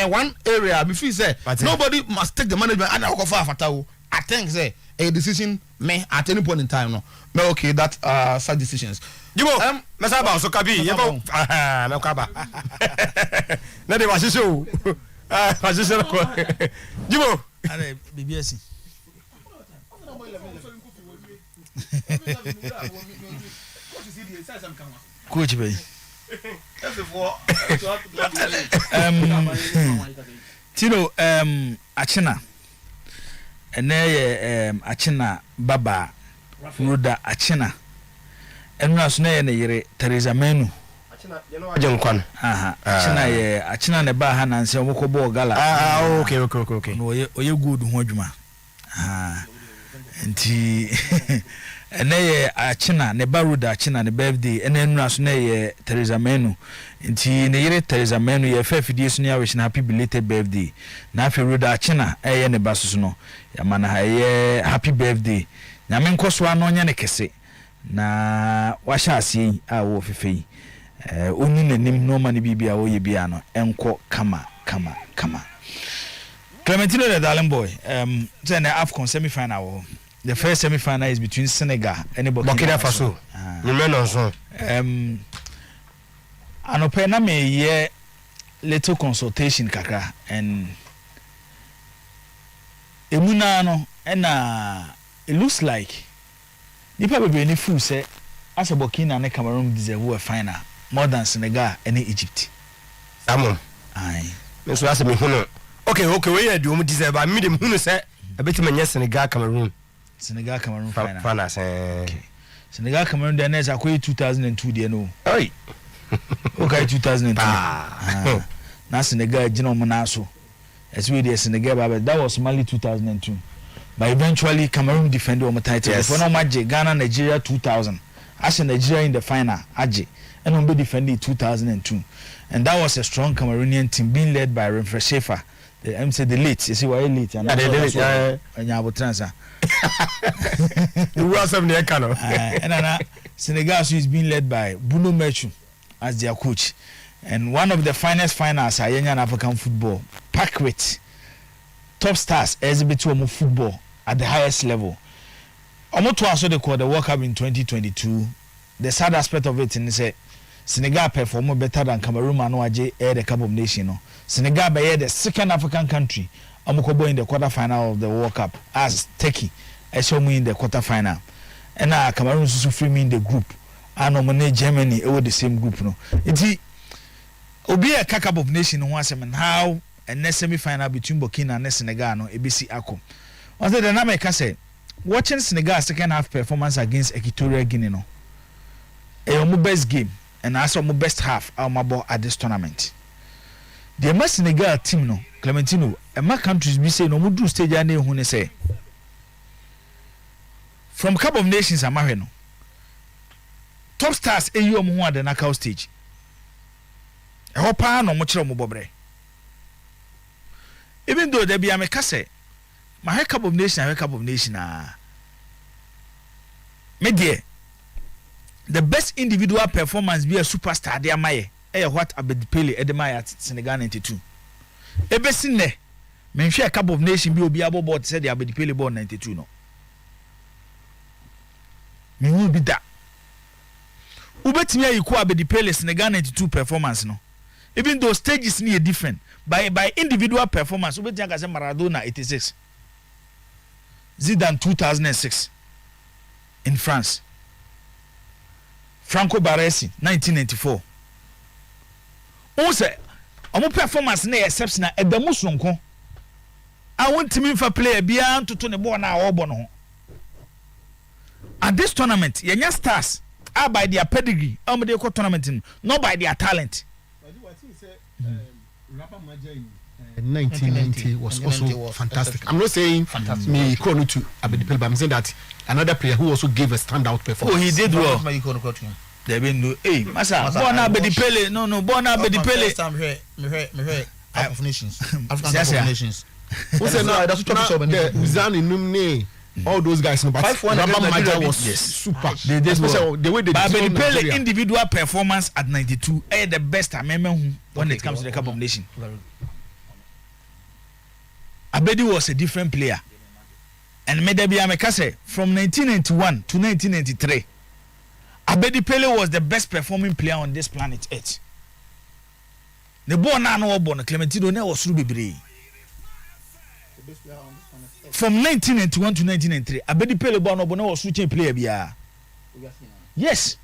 One area before say nobody must take the management and I'll go for Fatao. I think say a decision may at any point in time no. Okay, that such decisions. Jibo, Masaba so kabi yebo na kaba. Na de wasi show. Wasi show ko. Jibo, ale BBS. Coach bay. Tino Achina ene Achina Baba Ruda Achina enuna so na ye ne yere Teresa Menu Achina ye no agye nkwan Achina ne ba ha nanse omokobo gala okay no oye good ho adwuma nti ene ye Achina ne ba Ruda Achina ne birthday ene enuna so na ye Teresa Menu nti ne yere Teresa Menu ye fa fidie so ne ya wish na happy belated birthday na afi Ruda Achina ye ne ba so no ya mana ye happy birthday nyame nkoso ano nya ne kese na washa asi a wo fefei oni nanim no mani bibia wo ye bia no enko kama Clementino the darling boy then the AFCON semi-final the first semi-final is between Senegal and Burkina Faso remember so anope na me ye little consultation kaka and emuna no and it looks like nipa bebe ni fu say as a Burkina and Cameroon deserve a final more than Senegal and Egypt. Amon. Aye. So as me huno. Okay, we are doing deserve by medium huno say a bit man Senegal Cameroon. Senegal Cameroon final. Final okay. Senegal Cameroon then is akwa 2002 there no. Oi. Okay 2002. Na Senegal gino mo na so. As we there Senegal that was Mali 2002. But eventually Cameroon defended on the title. Yes. For no match Ghana Nigeria 2000. As Nigeria in the final Aje and on be defended 2002. And that was a strong Cameroonian team being led by Renfrew Schaefer. I'm say the late. You see why late? And transfer. The world of the Ekano. And Senegal is being led by Bruno Metsu as their coach. And one of the finest finals are Kenyan African football, packed with top stars exhibit of football at the highest level. Almost also they called the World Cup in 2022. The sad aspect of it is that Senegal performed better than Cameroon and the Cup of Nations. No? Senegal be the second African country amukobo in the quarterfinal of the World Cup as Turkey in the quarterfinal. And Cameroon is free in the group. And nominate Germany over the same group. No, it's Obi a Cup of Nations once and how a semi-final between Burkina and Senegal no ABC Ako. On the dynamic I say, watching Senegal's second half performance against Equatorial Guinea no. A best game and also my best half at this tournament. The Senegal team no Clementino and my countries be say no mudu stage and who say from Cup of Nations no top stars AU mo the knockout stage. E hopa no mo kire mo bobre. Even though there be a say my Cup of Nations me dear the best individual performance be a superstar there my what Abedipele Edemaya at Senegal 92. Ebesin ne me hwe Cup of Nations bi obi abobot said the Abedipele ball 92 no. Me hu bi da. Ubetimi ayiku Abedipele Senegal 92 performance no. Even though stages ni different by individual performance ubetimi aka say Maradona 86. Zidane 2006 in France. Franco Baresi 1994. O say omo performance na exceptional e da musonko. I want to mean for player bia ntoto ne ball na obo no. At this tournament, yenya stars are by their pedigree, they call tournament, not by their talent. 1990 was also fantastic. I'm not saying me equal to Abedipele, but I'm saying that another player who also gave a standout performance. Oh, he did well. There been no, hey, Masa, born Abedipele, no, born Abedipele. Cup of Nations, African Cup of Nations. Who said no? That's what all those guys, but Maja was super. The way they Abedipele individual performance at 92 are the best when it comes to the Cup of Nations. Abedi was a different player, and Medebi Amekase from 1991 to 1993. Abedipele was the best performing player on this planet Earth. The born no born Clementino ne was Rubibre. From 1991 to 1993, Abedipele born no was switching player bia. Yes.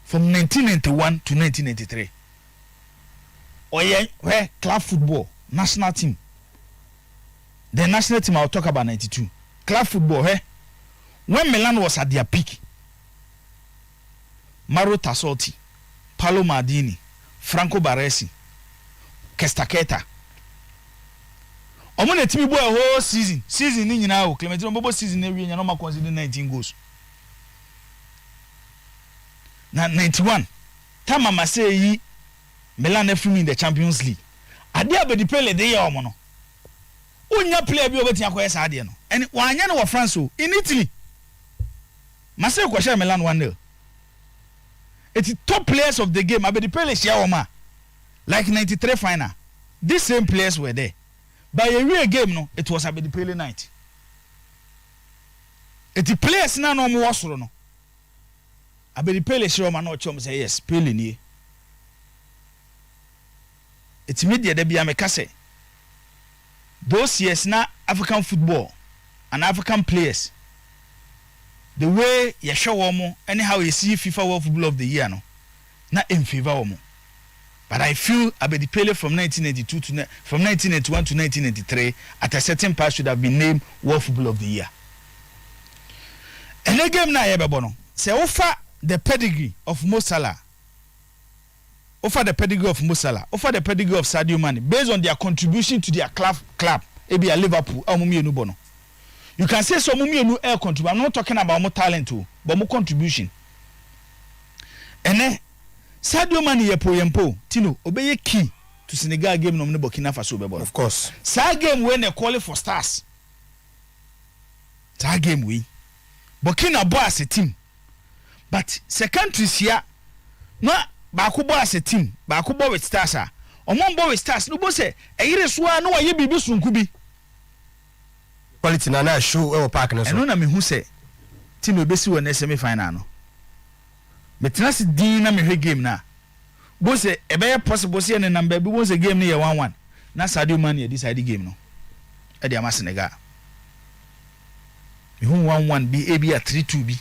From 1991 to 1993. Where club football, national team. The national team I'll talk about 92. Club football, when Milan was at their peak, Mauro Tassotti, Paolo Maldini, Franco Baresi, Kestaketa. Omone team boy a whole season ni nyina o Clementino bobo season every nyina no ma consider 19 goals. Na 91. Tama ma say yi Milan in the Champions League. Ade Abedipele dey omo no. Unya player bi obeti akoye sa ade no. And wanya no France o in Italy. Mase ko share Milan 1-0. It's top players of the game Abedipele share oma. Like 93 final. These same players were there. By a real game no, it was Abedipele night. It's players na no mo wasoro no. Abedipele share oma no chom say yes, Pele ni. It's media de bia mekase. Those years na African football and African players the way you show womo anyhow you see FIFA World Football of the Year no na in favor womo. But I feel Abedi Pele from 1982 from 1981 to 1983 at a certain part should have been named World Football of the Year. And the game na yebebo no. Say offer the pedigree of Mo Salah. Offer the pedigree of Mo Salah. Offer the pedigree of Sadio Mane based on their contribution to their club. Ebi a Liverpool Mumie no bono. You can say so Mumie no air contribute. I'm not talking about more talent too, but more contribution. And then Sadio Mane yempo Tino obeye key to Senegal game no Burkina Faso bebo. Of course. Sa game when they call it for stars. Sa game we Burkina bo as a team. But second countries here no baako bo as a team, baako bo with stars ah. Omon bo with stars no bo say eyire so a no waye bibi sunku bi. Quality na show e park na so. Eno na me hu say team obesi won semi final no. Metenase din na mehwe game na bo se ebe possible se ne number bi bo se game ne ye 1-1 na Sadio Mane decide game no e de ama Senegal me hu 1-1 bi e bi a 3-2 bi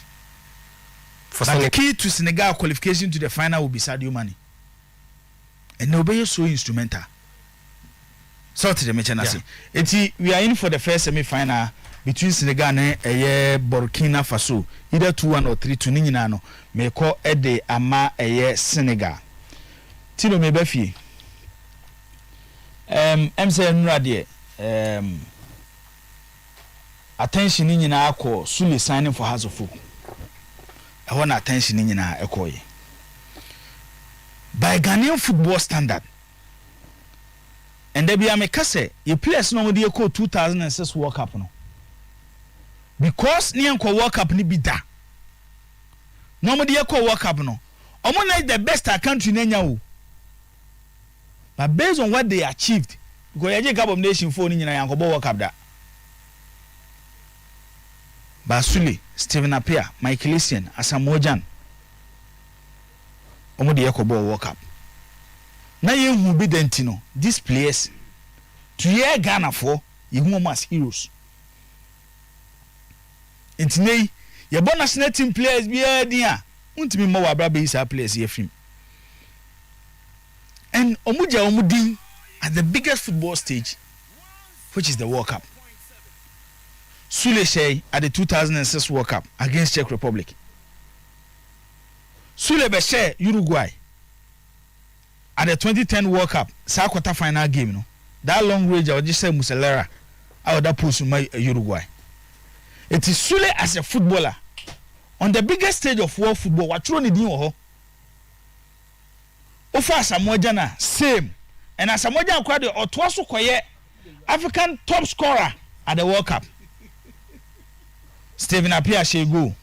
for the key to Senegal qualification to the final will be Sadio Mane and nobody so instrumental so to the mechanasi eti we are in for the first semi final between Senegal and Burkina Faso either 2-1 or 3-2 ni nyina no me call ede ama Senegal tino me bafie say nura de attention ni nyina akọ Sule signing for House of Folk I want attention ni nyina ekoye by Ghanaian football standard and there be a kase ye players no dey call 2006 World Cup no because ni enko World Cup ni bi da no mo dey call World Cup no omo na the best country na nya wo but based on what they achieved because ye Cup of Nation for ni nyina yanko World Cup da Basule Steven Appiah Michael Essien Asamoah Gyan omo dey call World Cup na ye hu bi dentino these players to year Ghana for ye hu as heroes intine ye bon national team players bi dia untimi mo wa bra be isa players ye film and omuja omudin at the biggest football stage which is the World Cup. Sule Shey at the 2006 World Cup against Czech Republic. Sule be share Uruguay at the 2010 World Cup, sa quarter final game no. That long range I would just say Muslera out that push my Uruguay. It is Sule as a footballer on the biggest stage of world football. What throw ni din ho. Ofa Asamoah Gyan same. And Asamoah Gyan kwade otwaso koye African top scorer at the World Cup. Steven Appiah she go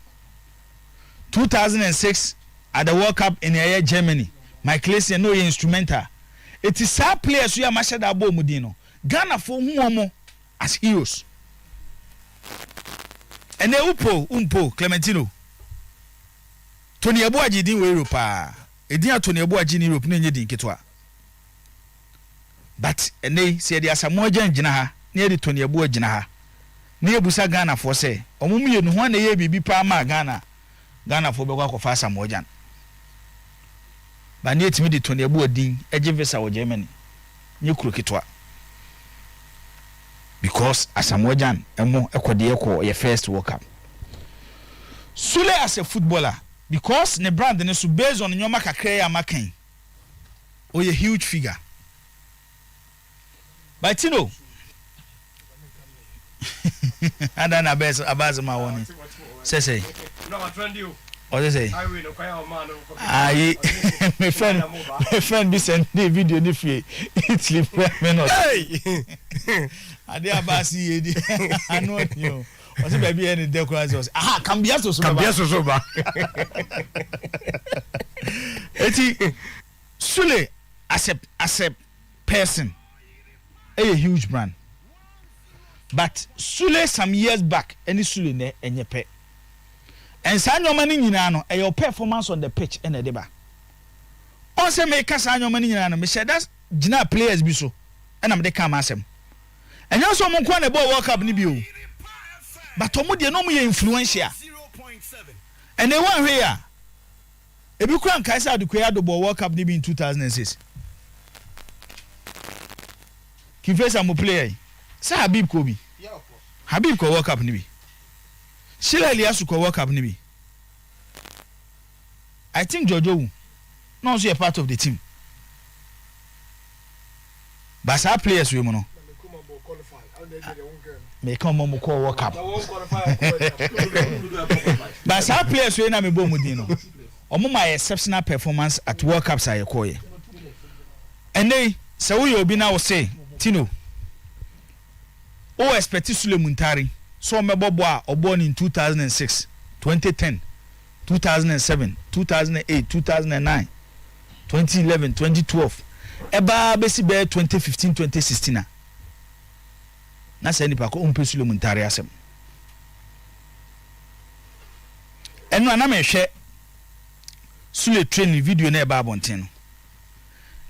2006 at the World Cup in Germany. Michael Essien no instrumental. It is our players who are mashada abo mudino. Ghana for who as heroes. And they umpo Clementino. Tony Abuaji din we Europe Edin Tony Abuaji ni Europe nenye din ketwa. But and they say the Asamoah Gyan gina ha, near the Tony Abuaji gina ha. Near Busa Ghana for say, omumi no one ye bibi pa ma Ghana for be kwa ko fa Asamoah Gyan. But near to me the Tony Abuaji din eje visa wo Germany. Nye kuro ketwa. Because Asamoah Gyan emo ekode ekọ your first World Cup. Sule as a footballer because ne brand ne so based on nyoma kakra ya makan. O a huge figure. But you know Adana best abaz ma woni. Say. No friend you. O say. I will no kwaya man. Aye. My friend be send the video ni fie. It's live minutes. Hey. Ade abasi yedi. Anu yo. O say baby any decoration. Aha, Kambia so ba. Eti Sule as a person a huge brand. But Sule some years back any Sule ne enyepe. And sa nyoma ni nyina no your performance on the pitch and edeba. On say make sa nyoma ni nyina no me say that gina players bi so and am dey come asem. Enyo so mo kwa na ball World Cup ni bi o. But omo de no mo ye influential. and they won here. If you can't Kaisa the Korea the World Cup in 2006. Kifesa mo play. Say Habib Kobi. Yeah, of course. Habib ko World Cup ni bi. Sheila Eliasu ko World Cup ni bi. I think Jojo no also a part of the team. But some players we no. Me come mo ko World Cup. But some players we na me bo mu din no. Omo my exceptional performance at World Cups I call ye. And they say we obi na wo say Tino. O expect Sule Muntari. So me bobo a born in 2006, 2010, 2007, 2008, 2009, 2011, 2012. Eba besi be 2015, 2016 na say nipa ko umpe Sule Muntari asem. Enu ana me hwe Sule training video na eba abonten no.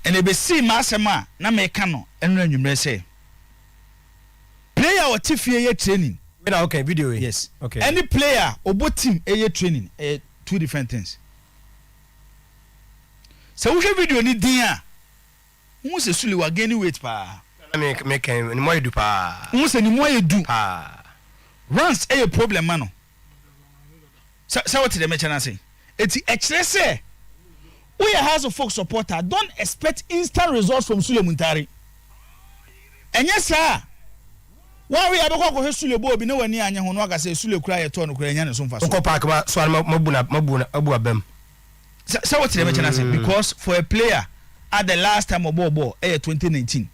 And ebe see ma asem a na me ka no enu anwumre say player or tifie training. Okay, video. Yes. Okay. Any player or both team training, two different things. So we have video ni dia. Who say Sule wa gaining weight pa? I make ni mo edu pa. Who say ni mo edu pa? Runs a problem man. So what the mention say? It's actually say we as a folk supporter don't expect instant results from Sule Muntari. And yes sir. Why we abeko ko Sule bo bi na wani anya ho no aka say Sule kura ye to no kura nya ne so mfa so. Ko park ba so mabuna abu abam. So what the mention say because for a player at the last time obo 2019.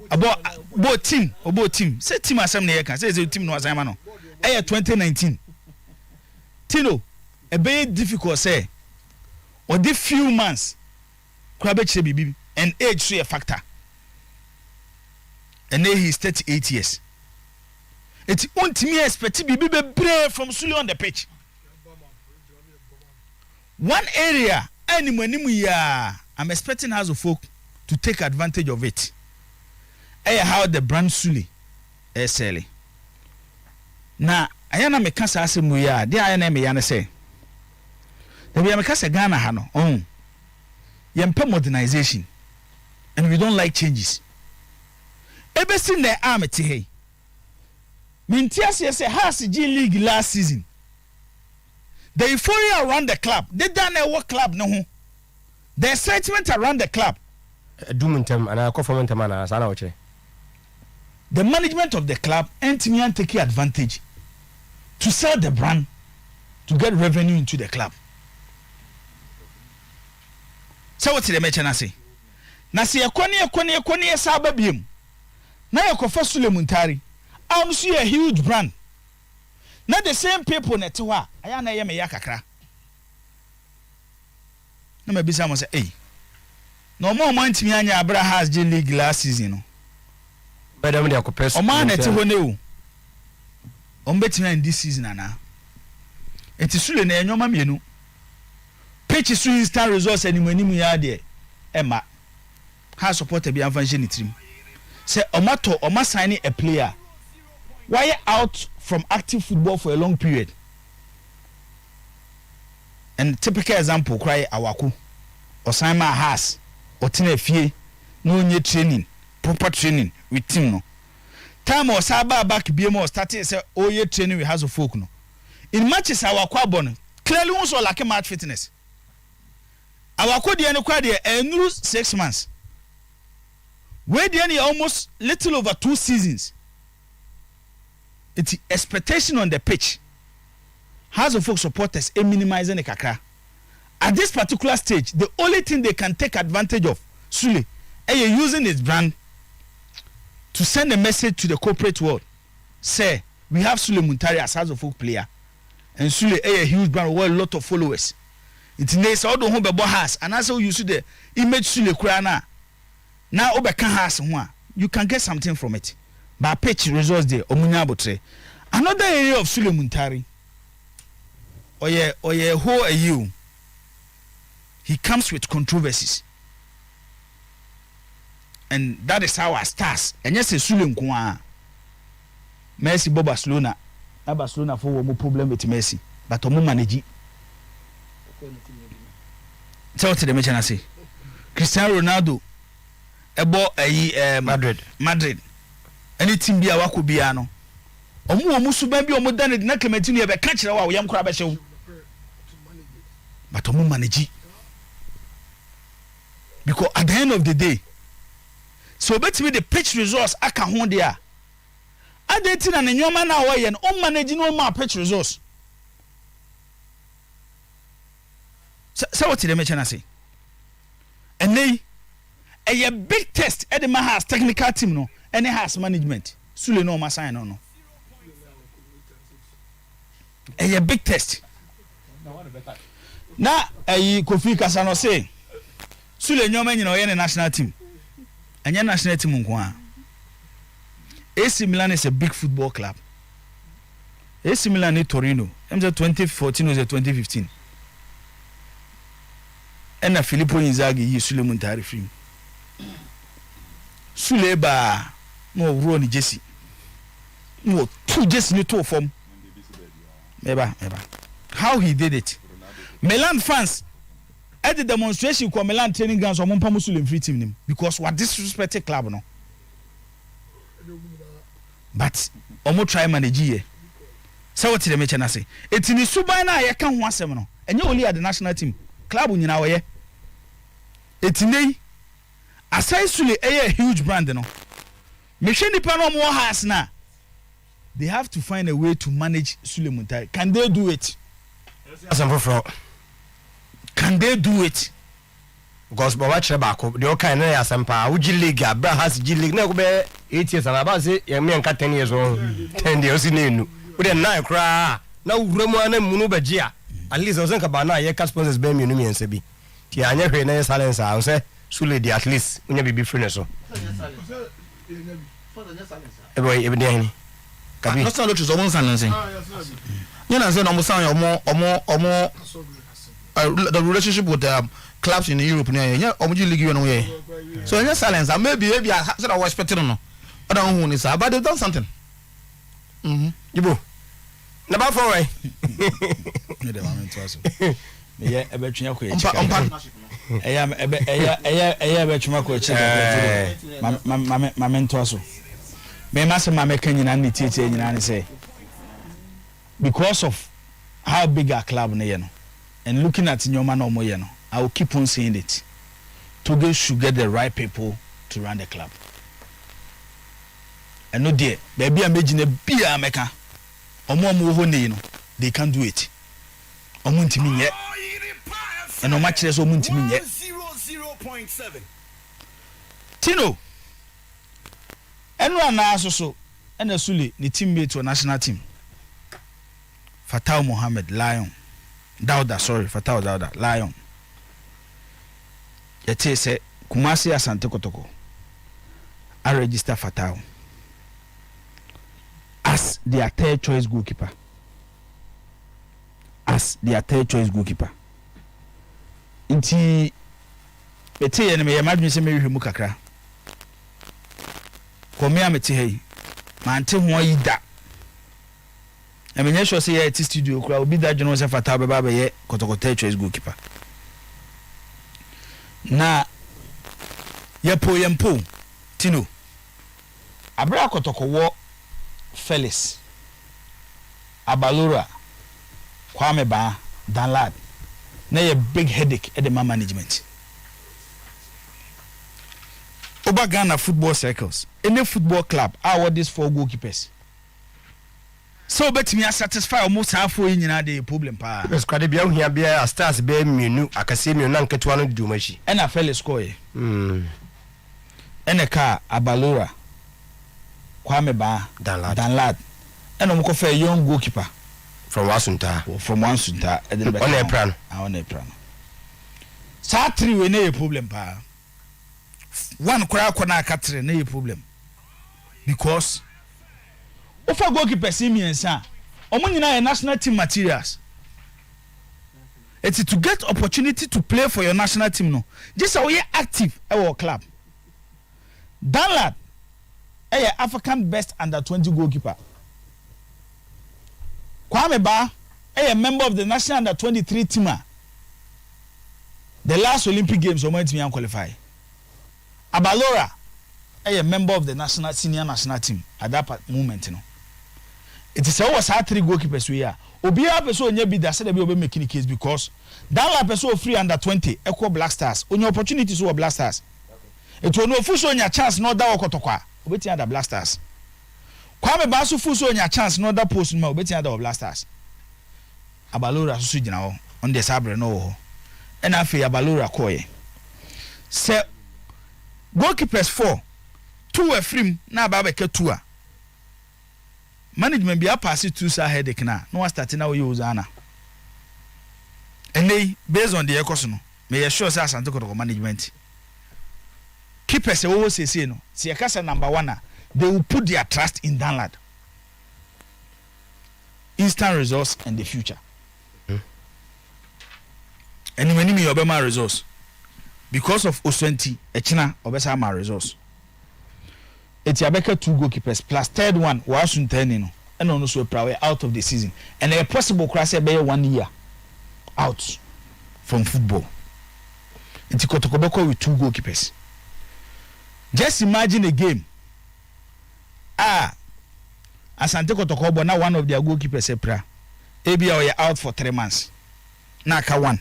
About team. Say team asem na ye kan say team no asem no. 2019. Tino a very difficult say or the few months kura be chire bibi and age so a factor. And then he's 38 years. It's ultimately expected to be brave from Sule on the pitch. One area, I'm expecting House of Folk to take advantage of it. How the brand Sule is selling. Now, I am a cancer as a muya, dear I am a yana say. Then we are a casa Ghana Hano. Oh, yampa modernization, and we don't like changes. Ebe sin na amete hey. Mintias say has G League last season. The euphoria around the club. They done a work club no ho. The excitement around the club. Dumentem and performance man as ana oche. The management of the club and take advantage to sell the brand to get revenue into the club. So what did the mention say? Na se ekoni esa babiem. Na yakofa Sule Muntari see a huge brand. Now the same people net wa aya na yeme yakakra. Na me bisa mo say eh. No more man timi anya Abra has J League last season no. Bedam dey akopes. O man net ho ne o. O mbetimi in this season ana. Enti Sule na enyoma mienu. Pitch su instant results animu ya de ema. Ha supporter bi anfa ni trim. Say Oma signing a player. Why out from active football for a long period? And typical example, cry Awaku or Simon Haas or Tinefie, no new training, proper training with team no. Time or Saba back BMO started say oh yeah training with House of Folk no. In matches Awakwa bon clearly also like a match fitness. Awakwa the any and 6 months. Where the almost little over 2 seasons. It's the expectation on the pitch. House of Folk supporters are minimizing the kakra. At this particular stage, the only thing they can take advantage of, Sule, is using his brand to send a message to the corporate world. Say, we have Sule Muntari as House of Folk player. And Sule is a huge brand with a lot of followers. It's nice, all the home has, and as you see the image Sule Kurana. Now obeka has one, you can get something from it. But pitch results there, omunya botre. Another area of Sule Muntari. Oye who are you? He comes with controversies. And that is how our stars. And yes, Sule Nkwa. Messi Barcelona. Barcelona for one problem with Messi. but omo manage so what the mention say Cristiano Ronaldo ebo Madrid any team bia wako bia no omo suban bi omo dan na Clementino e be ka kire wa wo yam kora be hyew but omo manage because at the end of the day so betimi the pitch resource aka ho dia adeti na nyoma na wo ye no o manage no ma pitch resource so what the mention say and nay a big test Edema has technical team no and it has management Sule no ma sign no a big test na Kofi Kasano say Sule nyoma nyina o ye national team anya national team nko a AC Milan is a big football club. AC Milan is Torino. I'm 2014 or 2015. And Filippo Inzaghi yi Sule Muntari free. Sule ba no Ronnie Jesse. No two Jesse ni two form. Meba. How he did it. Milan fans at the demonstration ko Milan training grounds or Mompamu Sule free team nim because what disrespected club no. But omo try manage ye so what the mention say it ni suban na ye kan ho asem no enye only at the national team club nyina wo ye etinei asai Sule a huge brand no me hwe nipa no mo has na they have to find a way to manage Sule Muntari. Can they do it? Can they do it? Because but watch back the kind na asampa uji league abra has G league na go be 8 years and about say ye me nka 10 years on 10 years nenu we dey na kra na wuramu ana munu baji a at least ozen ka ba na ye ka sponsors be menu miense bi ti anya hwe na silence a say Sule di at least unya bibi free ne so e boy e be dey kabi no sound to so one silence you know say no mo sound omo the relationship with clubs in Europe yeah omuji league you know yeah so any silence and maybe I said I was expecting no I don't know this but they done something Jibo na ba for way me dem am to aso me ye ebetwia ko e eya ebetwia ko e ma mento aso me ma se ma me kan nyina ne tietie nyina ne say because of how big a club na ye no and looking at nyoma na omo ye no I will keep on saying it. Togo should get the right people to run the club. And no dear, baby, I'm making a beer America. They can't do it. Omuntimi yet. And no match as Omuntimi yet. 0.7. Tino. And run also and a Sule, the teammate to a national team. Fatau Mohammed, Lion. Fatau Dauda, Lion. Yete say Kumasi Asante Kotoko I register Fatau as their third choice goalkeeper. Inti bete ye me imagine say me hwemu kakra. Komi amete hey. Mante ho yi da. E me sure say ye studio kura obi da dwono say Fatau be ba be ye Kotoko third choice goalkeeper. Na yempo Tino abra Kotoko wo Felix Abalura Kwame Ba Danlad na ye big headache at the management over Ghana football circles any football club are these 4 goalkeepers so bet me satisfy almost half way nyina the problem pa because kwade bia ohia bia stars be menu akase menu na nketo no dumachi ena Felix score ena ka Abalura Kwame Ba Danlad ena mo ko fa young goalkeeper from Wasunta on April sa 3 we na problem pa one kwara kona akatre na problem because ofa goalkeeper simiensa omo nyina national team materials it's to get opportunity to play for your national team no just how you active our club Danlad African best under 20 goalkeeper Kwame Ba a member of the national under 23 team. The last Olympic Games, or might me qualify. Abalora, a member of the national senior national team at that moment. You know. It is always hard 3 goalkeepers we are. Obia person onye bi that said be making the case because that person free under 20 equal Black Stars. On your opportunities were Black Stars. It will no fuso on your chance not that okotokwa. Obeti under Black Stars. Kwame Basu fuso on your chance not that post ma obeti under Black Stars. Abalora so gyina on the sabre no. And afi Abalora koye. Say goalkeepers 4 2 were free na ba beke 2 a. Management be a pass it to sa headache na. No one starting now use ana. And they based on the economy, may assure us and talk management. Keepers always say no. See a number 1, they will put their trust in Danlad. Instant results and the future. And when you obey results, because of Oswenti, Echina obey my results. It's Yabeka 2 goalkeepers plus third one was Suntenino and also probably out of the season. And a possible crash by 1 year out from football. It's Kotokoboko with 2 goalkeepers. Just imagine a game. Asante Kotokobo now one of their goalkeepers Epra. ABA are out for 3 months. Naka 1.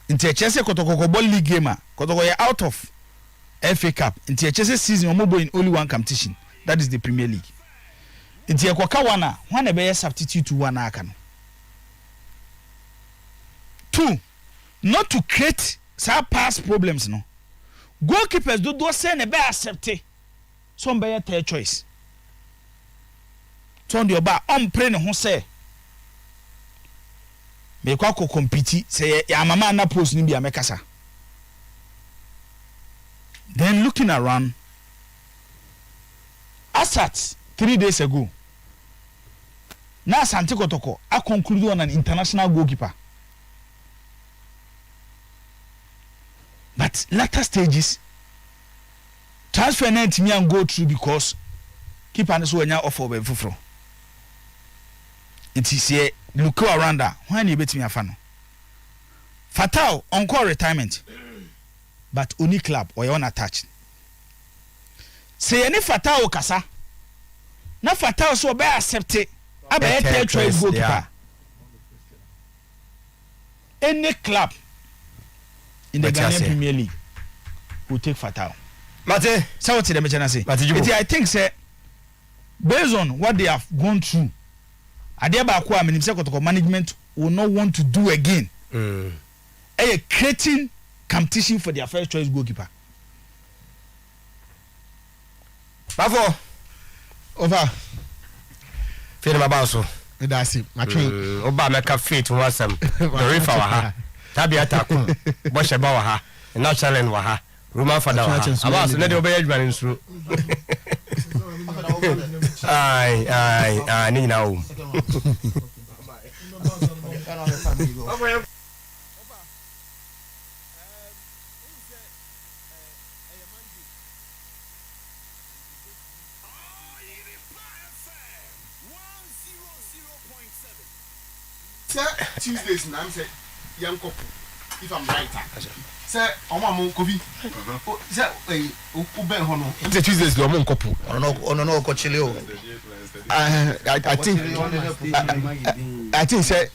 Into Chelsea Kotokobo league gamer. Kotoko out of FA Cup. Into Chelsea season omobo in only 1 competition. That is the Premier League. Into Kwaka wana one be substitute to 1 akano. 2, not to create some past problems no. Goalkeepers do say ne be accepted. Some be their choice. So on the oba on play ne ho say. Me kwa ko compete say ya mama na post ni bia mekasa. Then looking around, as at 3 days ago, na Asante Kotoko I concluded on an international goalkeeper. But later stages, transfer net me and go through because keeper and so offer be fufro. It is here look around that when you bet me a fan. Fatal on-call retirement, but only club or unattached. Say any Fatal kasa, na Fatal so be accepted. I be choice goalkeeper. Any club in the Ghanaian Premier League will take Fatal. Mate, so what did I say? I think say based on what they have gone through, Adiabakwa management will not want to do again. Creating competition for their first choice goalkeeper. Bafo over. Feel about so. That's it. My train. Oba make a fit was some. The river ha. Tabiata kum. Boshe ba ha. Na challenge wa ha. Roman father wa ha. About so let obey edman in through. Ai ni na o. Tuesdays now I'm say young couple if I'm right say omo kobi say ben hono say Tuesdays do omo couple no ko chile o I think say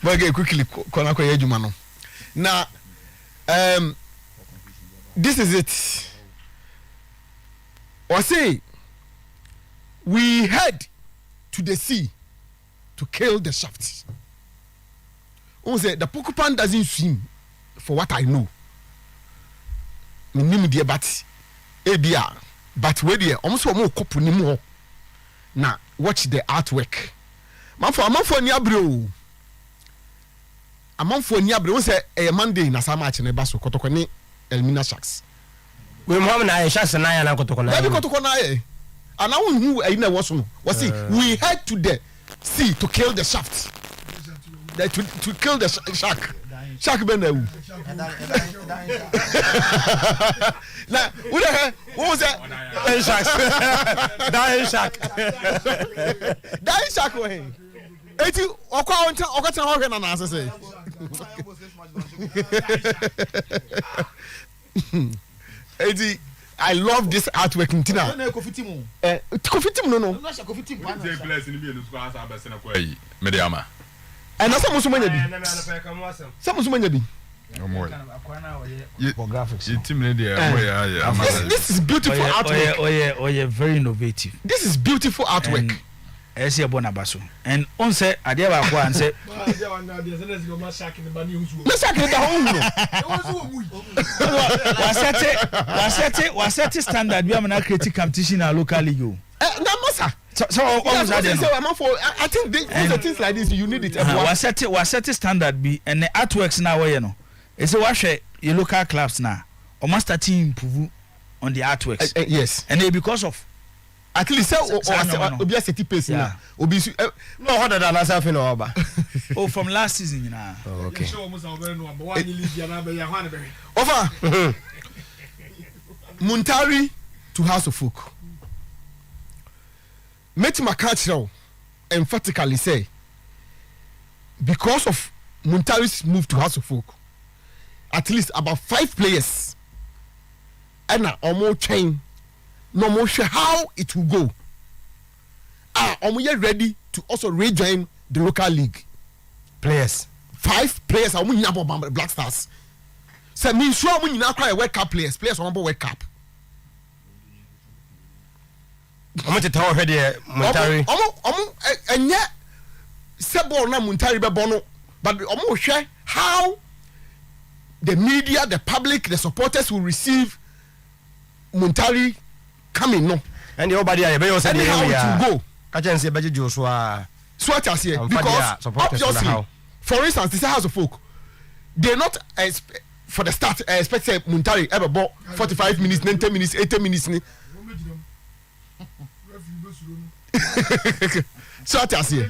boy again quickly kona ko yejuma no now this is it or say we head to the sea to kill the shaft. Who say the porcupine doesn't swim, for what I know. Dear, but ABR, but where they almost more couple anymore. Now watch the artwork. Man for Niabro. A man for Niabro say a Monday na sama chene baso kotokone Elmina Sharks. We Mohammed na Sharks na ya na kotokona. Baby kotokona and now who was see we head to the sea to kill the shaft. To kill the shark. Shark ben na wu. Na wo de what was that? Dying shark. Dying shark wo he. Eti okwa onta ho hwe na na asese. Eti I love this artwork Ntina. Kofi Tim no. Kofi Tim place ni bi enu so asa abese na kwa yi. Me de ama. And na some manya bi. Some manya bi. This is beautiful artwork. Oh yeah, very innovative. This is beautiful artwork. Esi ebo na baso. And on say ade ba kwa and say na shark da ho no. Was set standard bi am na create competition na local league. Na masa. So almost I think the things like this you need it. Was set standard bi and the artworks na we no. E say wa hwe your local clubs na. O master team improve on the artworks. Yes. And because of at least obi a set pace na obi No harder than us afin oba. Oh, from last season you know. Oh, okay. Over. Muntari to House of Folk. Met my catch emphatically say because of Muntari's move to House of Folk, at least about 5 players and almost chain no more sure how it will go. Are ready to also rejoin the local league? Players. 5 players are winning about Black Stars. So means sure when you now cry World Cup players on World Cup. I'm going to tell her the Muntari. And yet, Sebo na Muntari be bono, but almost share how the media, the public, the supporters will receive Muntari coming no. And the obadi I be also and how it will go. Catch say Baji Joshua. So what I say because obviously, for instance, this House of Folk, they're not for the start expect say Muntari ever bought 45 minutes, 10 minutes, 80 minutes. So what I say,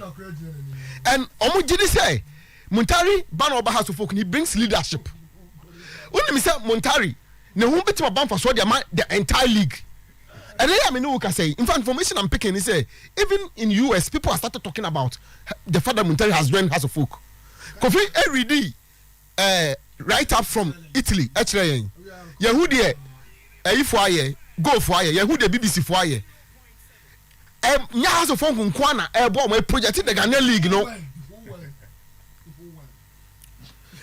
and Omujidi say Muntari ban over House of Folk, he brings leadership. When me say Muntari, ne who bet ban for so the entire league. And then I mean, who can say, in fact, information I'm picking is say, even in US, people have started talking about the fact that Muntari has joined House of Folk. Kofi every right up from Italy, actually, Yehudi, Ifoye, go for ye, Yehudi BBC for ye. Nya House of Folk Nkwana, bomb my project in the Ghana League, you know.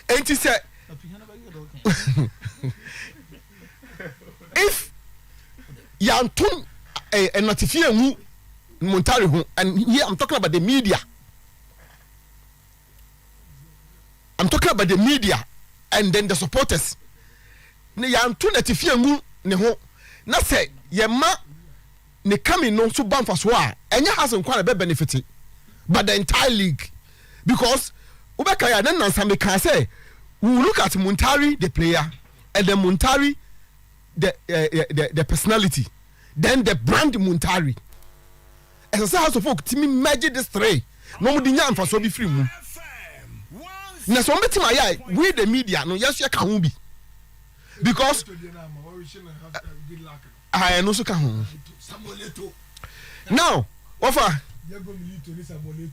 And he said, if Yantun and notify mu Muntari who, and here I'm talking about the media. I'm talking about the media and then the supporters. Ne Yantun notify mu ne ho. Na say ye ma ne coming no so ban for so a enya has nkwa be benefit but the entire league because ubeka ya then Nansame can say we will look at Muntari the player and the Muntari the personality, then the brand Muntari. As I say, House of Folk, Timmy magic this three. No more dinner for so be free. Now, so we the media, no, yes, you can be because I also can. Now, offer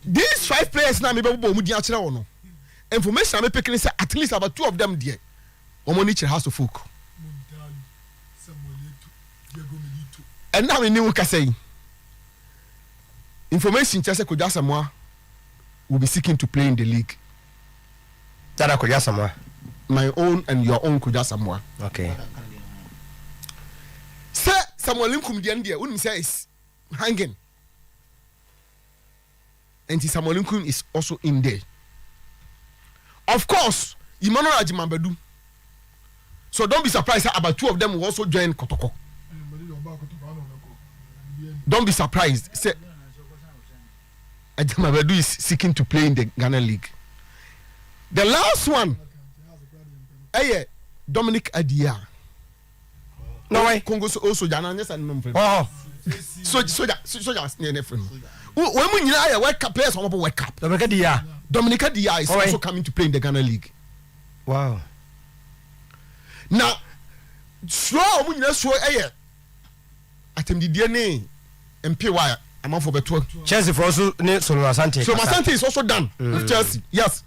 these 5 players now, maybe no information I'm picking is at least about 2 of them there. Omonich House of Folk. And now we know say information just Koja Samoa will be seeking to play in the league. That Koja Samoa. My own and your own Koja Samoa. Okay. Sir Samuel Linkum the India wouldn't say is hanging. And Samuel Linkum is also in there. Of course, Emmanuel Ajimambadu. So don't be surprised about 2 of them will also join Kotoko. Don't be surprised. Say, Ajimambadu is seeking to play in the Ghana League. The last one, Dominic Adia. No way. Congo also Jana yes and number. Oh. Soja near the friend. When we need a World Cup players on World Cup. Dominic Adia is also coming to play in the Ghana League. Wow. Now, slow when you slow air. Atem the DNA MPY. I'm on for better. Chelsea for also so Asante. So Asante is also done with Chelsea. Yes.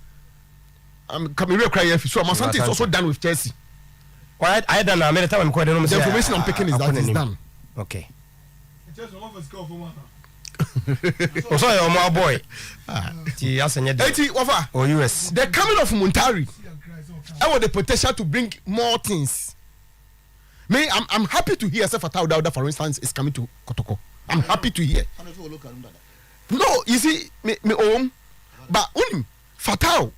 I'm coming real cry. So Asante is also done with Chelsea. Why I don't know. I made a time I'm quite. The information I'm picking is that it's done. Okay. Oh, sorry, my boy. Or US. The coming of Muntari, I want the potential to bring more things. Me, I'm happy to hear Fatau Dauda, for instance, is coming to Kotoko. I'm happy to hear. No, you see, me but Fatau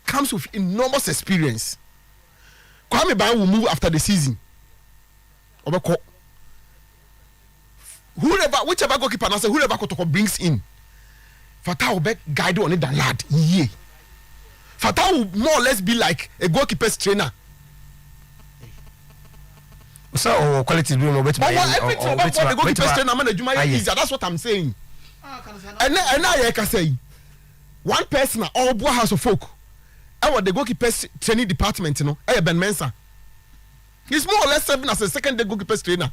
comes with enormous experience. Kwame Ban will move after the season. Whichever goalkeeper now say whoever Kotoko brings in, Fatah will be guided on it than lad. Yeah. Fatah will more or less be like a goalkeeper's trainer. So quality room or better. Everything about the goalkeeper's trainer management is easier. That's what I'm saying. And now I can say one person or boy house of folk. I want the goalkeeper's training department, you know. Ben Mensah. He's more or less serving as a second goalkeeper's trainer.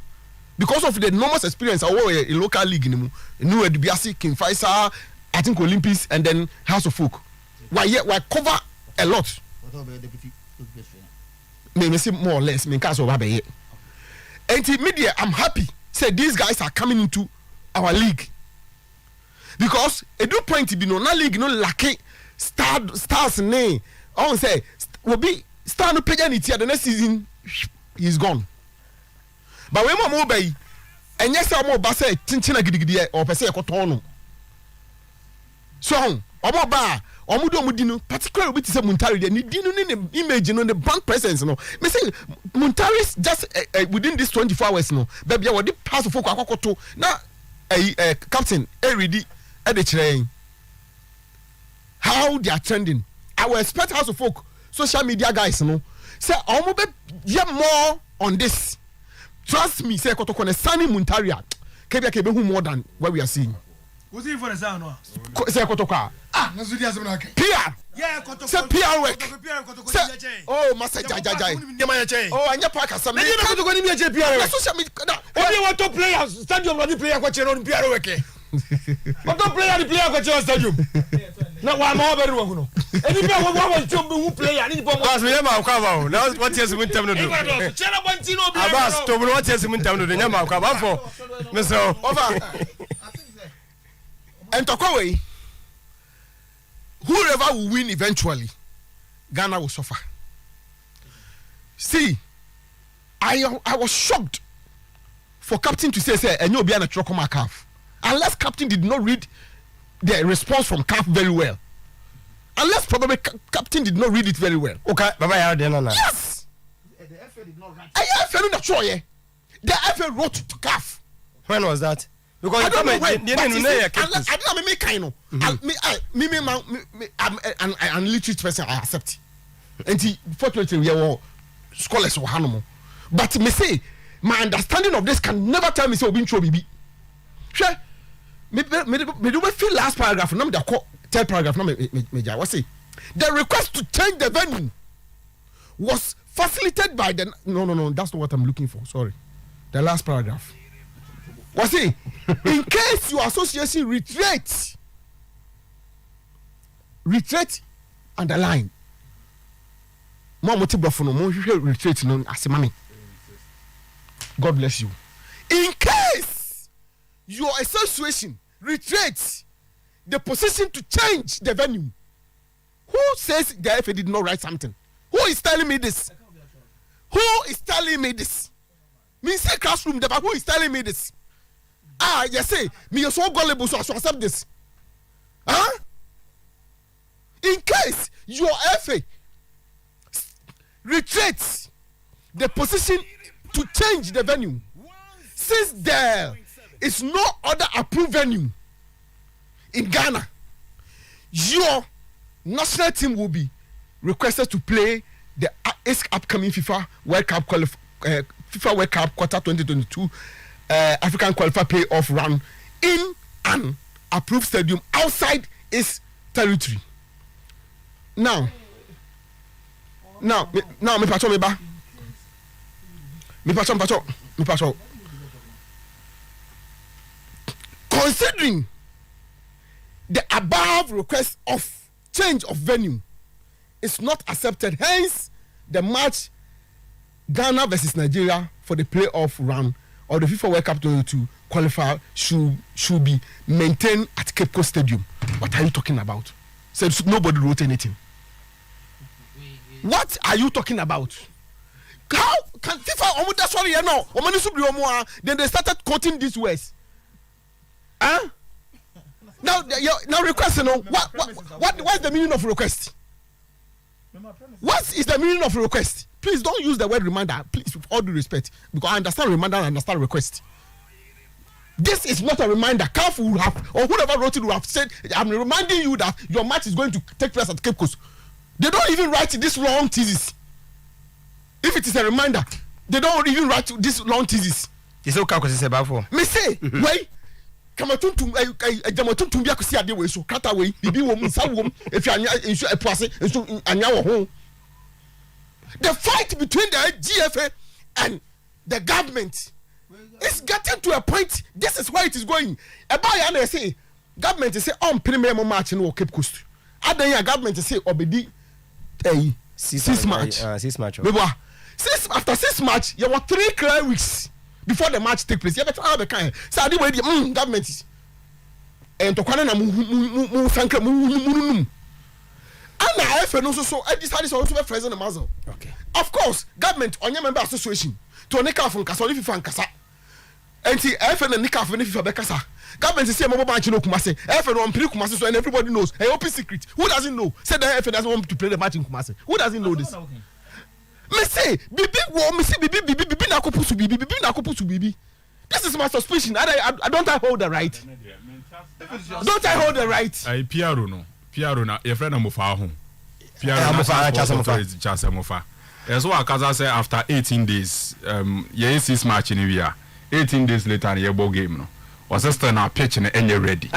Because of the enormous experience I wore in local league in New Edibiasi, King Faisal, I think Olympics, and then House of Folk. Why cover a lot? Maybe say more or less, me case of Abe. And in media, I'm happy. Say these guys are coming into our league. Because a do point to be no league, no lucky stars name. I want say will be star no pay any the next season he's gone. But when we move by, and yes, I'm more bass tintina gidigidi or per se cotono. So, Omoba, Omudino, particularly with some Muntari, and you didn't imagine on the brand presence. No, me say Muntari just within this 24 hours. No, baby, I would pass of Fokakoto now. A captain, ready at the train. How they are trending. I will expect House of Folk, social media guys, no, say, Omobe, yeah, more on this. Trust me, say Kotoko Sani Muntaria. Kebia who more than what we are seeing. Was it for the sound? Say Kotoka. PR. Yeah, Kotoko. Say PR work. Oh, Master Jajai. Oh, and your parka. Some people are going to be a PR. Social media. Only want to play stadium, not the player what you're on PR work. What don't play the player what you're on stadium? Now, I'm all very well. Any player who play, I need to pass me. Now, what is the time to do? Abbas, to what is the time to do? Yama, for Mr. Over. And Tokaway, whoever will win eventually, Ghana will suffer. See, I was shocked for captain to say, and you'll be on a Trocoma calf. Unless captain did not read the response from CAF very well. Unless probably captain did not read it very well. Okay, bye. Yes. The FA did not write. I FA not sure. The FA wrote to CAF. When was that? Because I don't know when. I don't make kind of. I'm an illiterate person. I accept. And fortunately, we are scholars or animal. But me say my understanding of this can never tell me so being true. Sure. Me do feel last paragraph. No, me third paragraph. No, me what say? The request to change the venue was facilitated by the. No. That's not what I'm looking for. Sorry. The last paragraph. What say? In case your association retreat, underline. More motivational. More retreat. No, asimami. God bless you. In case your association retreats the position to change the venue, who says the FA did not write something? Who is telling me this? Who is telling me this? Me say classroom, but who is telling me this? You say me you're so gullible, so I should accept this. Huh? In case your FA retreats the position to change the venue, since there is no other approved venue in Ghana, your national team will be requested to play the upcoming FIFA World Cup FIFA World Cup quarter 2022 African qualifier playoff run in an approved stadium outside its territory. Now, now me pacho me ba. Me pacho. Considering the above request of change of venue is not accepted, hence the match Ghana versus Nigeria for the playoff run or the FIFA World Cup 2022 qualifier should be maintained at Cape Coast Stadium. What are you talking about? Said nobody wrote anything. What are you talking about? How can FIFA? That's what you know. Then they started quoting these words. Huh? Now request. What's the meaning of request? What is the meaning of request? Please don't use the word reminder. Please, with all due respect, because I understand reminder and understand request. This is not a reminder. CAF will have, or whoever wrote it will have said, I'm reminding you that your match is going to take place at Cape Coast. They don't even write this long thesis. If it is a reminder, they don't even write this long thesis. It's okay because it's about for. Me say, wait. Kamatuntum jamatuntum bi akosi ade we so kata we bibi wo mu sa wo mu efi anya enso epuase enso anya wo ho. The fight between the GFA and the government is getting to a point. This is where it is going. About ya na say government say on premier match no Cape Coast. Adan ya government say obedi 6 match. 6 match. After 6 match, you were 3 clear weeks before the match take place. You better have a kind. So I did government is and to kwana na mu sanka mu and I feel so I decided to also be present in the muzzle. Okay. Of course, government on your member association to nika from kasa if fan kasa. And see I feel nika from if kasa. Government is say mobile bank no Kumasi. FN on play Kumasi so and everybody knows. A open secret. Who doesn't know? Said the FN doesn't want to play the match in Kumasi. Who doesn't know this? Me say bibi wo me say bibi na kopusu bibi. This is my suspicion. I don't hold the right. Don't I hold the right? I Piaro na your friend mo fa ho. Piaro na chasa mo fa. So akaza say after 18 days ye 6 match in we are 18 days later ye ball game no. Was still now pitch and any ready.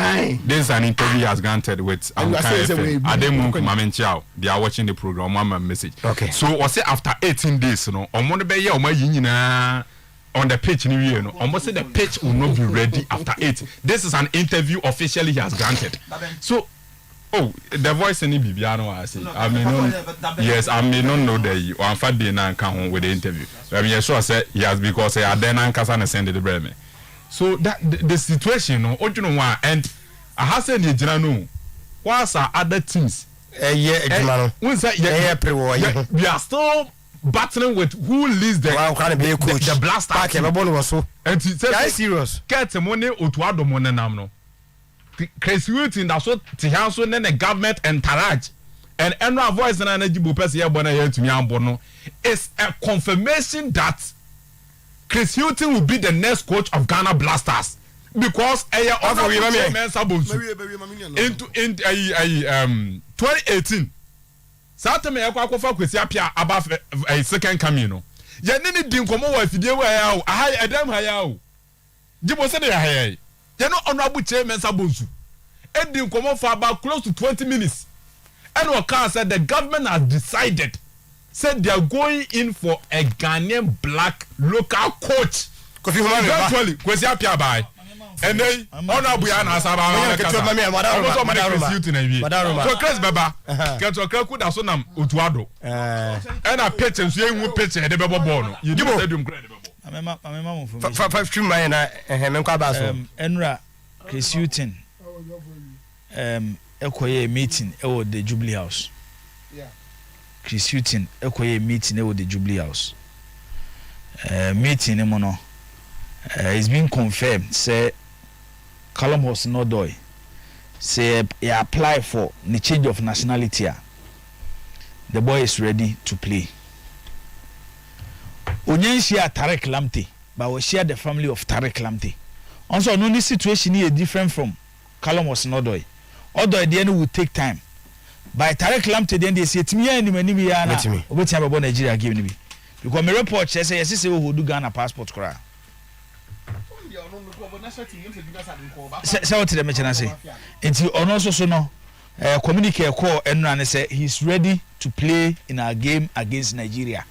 This is an interview has granted with Ademu Mamenchao. They are watching the program. One message. Okay. So was it after 18 days? No, on Monday be on the pitch in the no. Almost the pitch will not be ready after 8. This is an interview officially he has granted. So, the voice in Bibiano I say. I mean, yes, I may not know that you on Friday night come home with the interview. I mean, sure say yes because I then Kasana send the Bremen. So that the situation, no, and I have said no. What are other teams? We are still battling with who leads the blasters. And it's serious. Get money Otuado Monenamno. Creativity that's what the government entourage and our voice and energy bupes here to me Bono is a confirmation that Chris Hilton will be the next coach of Ghana Blasters because in 2018 Saturday I go for Chris Apia above a second camino. Ya nini din komo wa fidie wa ya ahai adam ha ya o. Jibo se de ya ha. Ya no honorable chairman Sabonsu. Edin komo for about close to 20 minutes. And Okan said the government has decided said they are going in for a Ghanaian black local coach. Eventually, Kwesi Apia by. And then, honorable Yana Sabah. So, Chris Baba, get to a crack with Asonam Utuado. And I pitch and swing with pitch and the Baba Bono. You do stadium credit. Five stream and Enra, Chris Hilton, Ekoye meeting at the Jubilee House. Chris Hilton ekoye meeting with the Jubilee House. Meeting mono it's been confirmed say Callum Hudson-Odoi say he apply for the change of nationality. The boy is ready to play. Onyenshia Tarek Lamte, but we share the family of Tarek Lamte. Also, no this situation here different from Callum Hudson-Odoi. Odoi the end will take time. By Tarek Lamte then they say to me any na obeti ababo Nigeria give me because my report say yes say who do Ghana passport kra say what the mention say enti ono so no communique call and say he's ready to play in our game against Nigeria.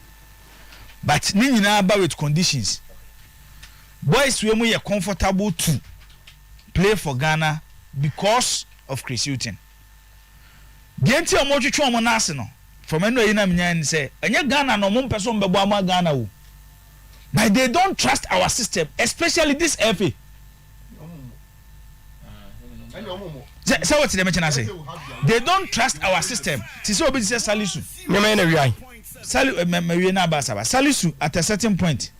But ni na about with conditions. Boys we are comfortable to play for Ghana because of Chris Hughton. The entire mojo omo na ase no. From eno yi na mnya say enye Ghana no mo person be bo ama Ghana wo. But they don't trust our system, especially this FA. So what did I say? They don't trust our system. Tisi obi say Salisu. Nyama na wiai. Salisu at a certain point.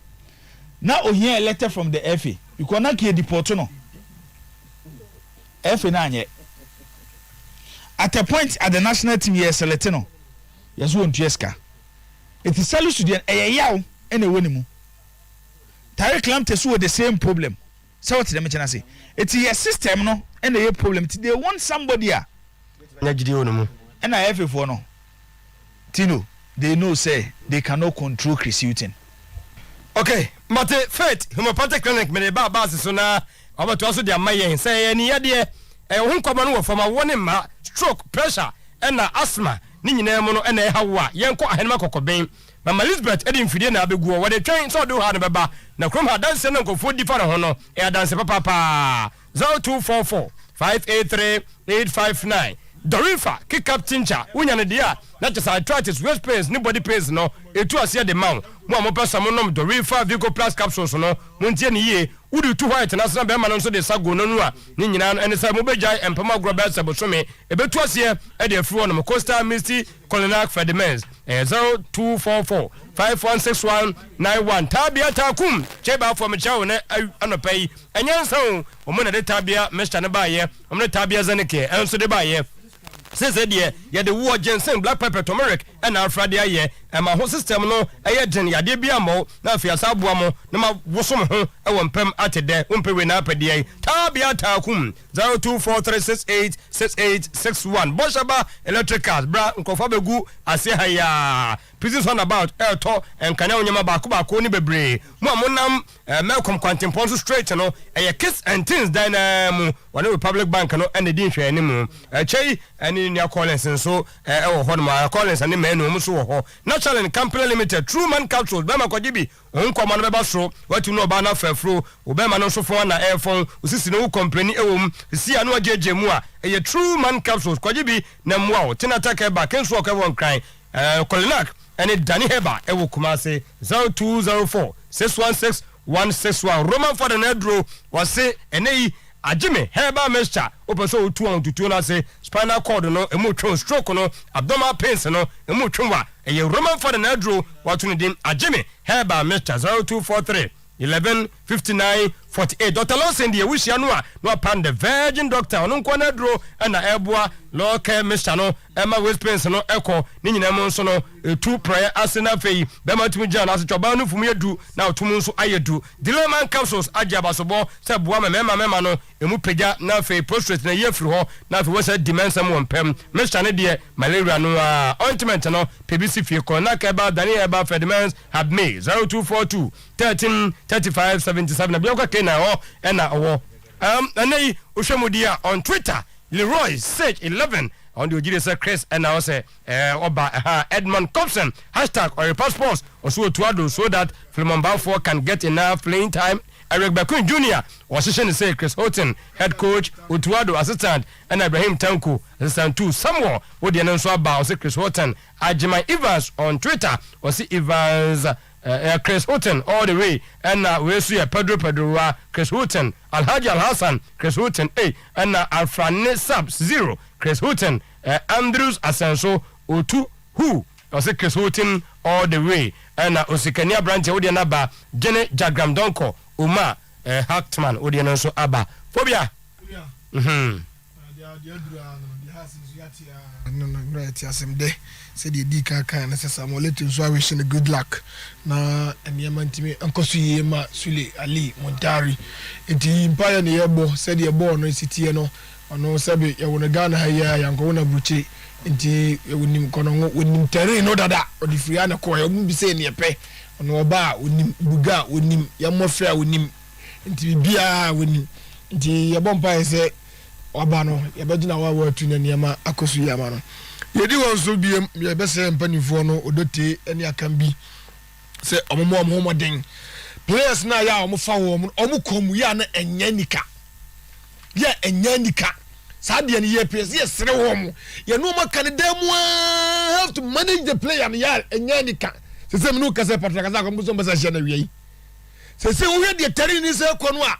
Now we hear a letter from the FA. You cannot hear the portono. FA na nye. At a point at the national team here Seletino. Yes won Tieska. It is Salisu the yaw anyway ni mu. Tarek Clementino with the same problem. So what did I say? It's a system no and a problem. They want somebody and I FA for no. Tino, they know say they cannot control Chris Hughton. Okay, but faith homeopathic clinic me ba so na about also their mayen say any ade hun kwama from a warning ma stroke pressure and asthma ni nyina mu no na e hawo yenko ahenema kokoben Mama Elizabeth edin fidie na abegu wo de twen so do ha ne beba na krom ha dance na nkofo di fa ne ho no e dance papa 0244 583 859 Dorifa kick captain cha unya ne dia na just arthritis waist pains ni body pains no etu ase de man mo amopesa mo nom Dorifa Vigo Plus capsules no mo ntie ne ye udi tu white na sana be ma no so de sago no nu a ni nyina no ene sa mo begya empama global sabosome ebetu ase e de afro no Costa Misty Colinac Fedemens 0244 516191 tabia takum cheba for mchao ne anopai enyansa o mo na de tabia Mr. ne baye o mo tabia zaneke enso de baye sese de ye de wo Jensen black pepper turmeric and alfrade aye e ma ho system no eye den yade bia mo na afia saboa mo na ma wosom ho e wo mpem atede umpewe na apede tabia takum 0243686861 boshaba electricals bra nkofa begu ase haya business on about elto and kana onyama ba ko ni bebre mo amonam Malcolm Quantimpon straight no eye kiss and things dynamo one Republic Bank no and the din hwe ni mu chei ani nia Collins so e wo ho no Collins ani menu mu so wo ho Natural and Company Limited True Man Capsules be makojibi onkoma no beba so watu no ba na fafro obema no so fo na airphone usisi no company ewom si anu ajeje mu a eye True Man Capsules kojibi na muwa o tinata ke ba kenso o ke won kran Colinac and Danny Heba ewo kumase 0204 616 161 Roman for the Nedro was say enei Ajime Heba Mesha opeso 2 na say spinal cord no emu twon stroke no abdominal pains no emu twonwa eye Roman for the Nedro watu dim Ajime Heba Mesha 0243 115948 Dr. Lawson die wish anua no pan the virgin doctor no nkwa Nedro na eboa lo care Mr. no Emma West Prince no eko ni nyina mo nso no two prayer arsenal fei be ma tumi jan aso choba no fum yedu na otum nso ayedu Dileman capsules ajabasobo se boa mema no emu pega na fei prostrate na yefri ho na fei wose dementia mo mpem Mr. ne de malaria no ointment no PBC fie ko na ka ba Daniel Eba Fedmans have made 0242 13 35 77 na bioka ke na ho na owo anei ohwemudia on Twitter Leroy Sage 11 on the Ojire Chris and now say Oba Edmund Compson hashtag or your passports also to so that Philemon Balfour can get enough playing time. Eric Bakun Jr. was say Chris Houghton, head coach, Utuado assistant, and Ibrahim Tanku assistant too. Somewhere with the announcer about Chris Houghton. Ajimai Evans on Twitter or see Evans Chris Houghton all the way and we see Pedro Chris Houghton Alhaji Al Hassan Chris Houghton and Alfrane Sub 0 Chris Houghton Andrews Asenso Otu who or say Chris Houghton all the way and Osikania branch odi naba Jenny Jagram Donko Uma Hartman odi so aba phobia no asem said the dika kan say Samuel so I wish you good luck na eniema ntimi ankoso yema Sule Ali Montari enti empire ne yebo said the ball no city no ono sabe ya wona Ghana haya yanko na bruche enti wonim kono wonim terrain no dada odi free ana ko ya bi say ne yepe ono oba wonim buga wonim ya mofra wonim enti bibia wonim enti yebo empire say waba no yɛbɛgyina wa atu na nneɛma akɔso yi ama no yɛdi wɔn nso biem yɛbɛsɛ mpanimfoɔ no odote ne akam bi sɛ ɔmo homɔden players na yɛ a ɔmo fa wɔn ɔmo kɔn mu yɛ a na ɛnyɛ nika yɛ ɛnyɛ nika saa deɛ no yɛ players yɛ sere wɔn yɛ no ɔmo ka ne dan mu have to manage the player no yɛ ɛnyɛ nika sɛ mi no kasa patra kasa akɔmo so mbɛsa hyɛ na wie yi sɛ wohwɛ deɛ tari ni sɛ kɔ no a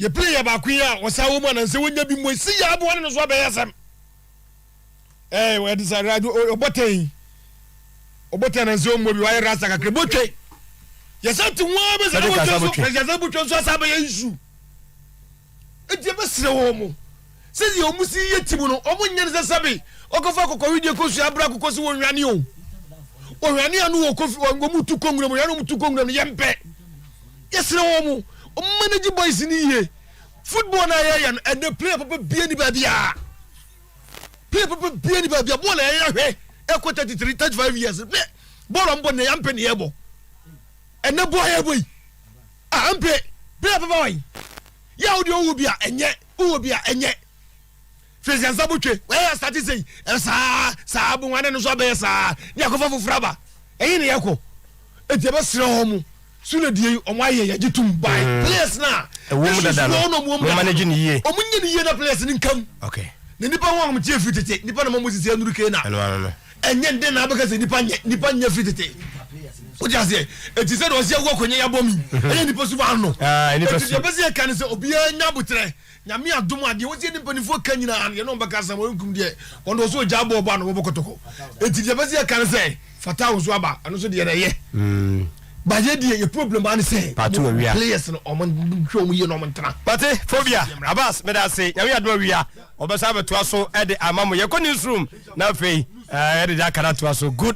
yɛ player baako yi a ɔsa wɔn mu anansɛ wɔnya bi mu esi yɛ aboa ne no so abɛyɛ sɛm wɔde sa radio ɔbɔtɛn anansɛ wɔn mu bi wɔayɛ rasta kakra bɔtwe yɛsɛ te wɔn bɛ sɛ yɛsɛ bɔtwe nso asa abɛyɛ nsu eti ɛbɛsrɛ wɔn mu sɛdeɛ wɔn si yɛ ti mu no wɔn nyɛ ne sɛ sɛbi ɔkɔfa akɔkɔ wi deɛ kɔsu abira akɔkɔ si wɔn nwane o wɔnwane anu wɔ kofi wɔn mu tu kɔngura mu yɛn mu tu kɔngura mu yɛn pɛ yɛsrɛ wɔn mu manage boys ni yie football na yɛ no ɛnɛ player papa bie ni baabi a bɔɔl yɛ hwɛ ɛkɔ 33-35 years bɔɔl ɔmbɔ ne yampɛ ne yɛbɔ ɛnɛ bɔɔl yɛbɔ yi a ampɛ player papa wɔyi yɛ awo deɛ ɔwɔ bi a ɛnyɛ fɛsɛn sabotwe wɔyɛ asate sɛyi saa abunwane no so abɛyɛ saa ne akɔfa foforɔ aba ɛyi ne yɛkɔ eti ɛbɛsrɛ wɔn mu sule die ɔmo ayɛ yɛgye tum by players na ɛwɔ mu dada no mo manage ne yie ɔmo nye ne yie na players ne nkam okay ne nipa wɔn a mo tie fi tete nipa na mo sisi anuru kee na ɛnyɛ nden na abɛka sɛ nipa nye fi tete o ti ase eti sɛ de ɔsi awu akɔnyɛ yabɔ mi ɛyɛ nipa so ba ano eti yɛ bɛsi yɛ kan sɛ obiara nya butere nyame adum adeɛ wɔsi nipa nifo ka nyinaa yɛ no bɛka sɛ wɔn nkum deɛ wɔn de ɔso gya bɔ ɔba no wɔbɔ kɔtɔkɔ eti yɛ bɛsi yɛ kan sɛ fata ahosuo aba ano so deɛ na yɛ bàjẹ́ di yẹ problem bá ní sẹ́ players ní ọmọ nhwẹ́ ọmọ yẹ ní ọmọ ntana. pate phobia abas mẹ́ta se yàrá yàdúrà wíyà ọbẹ̀ sábẹ̀ tó aso ẹ̀ de amamu yẹ kọ́ newsroom náà fẹ́ yìí ẹ̀ de akara tó aso good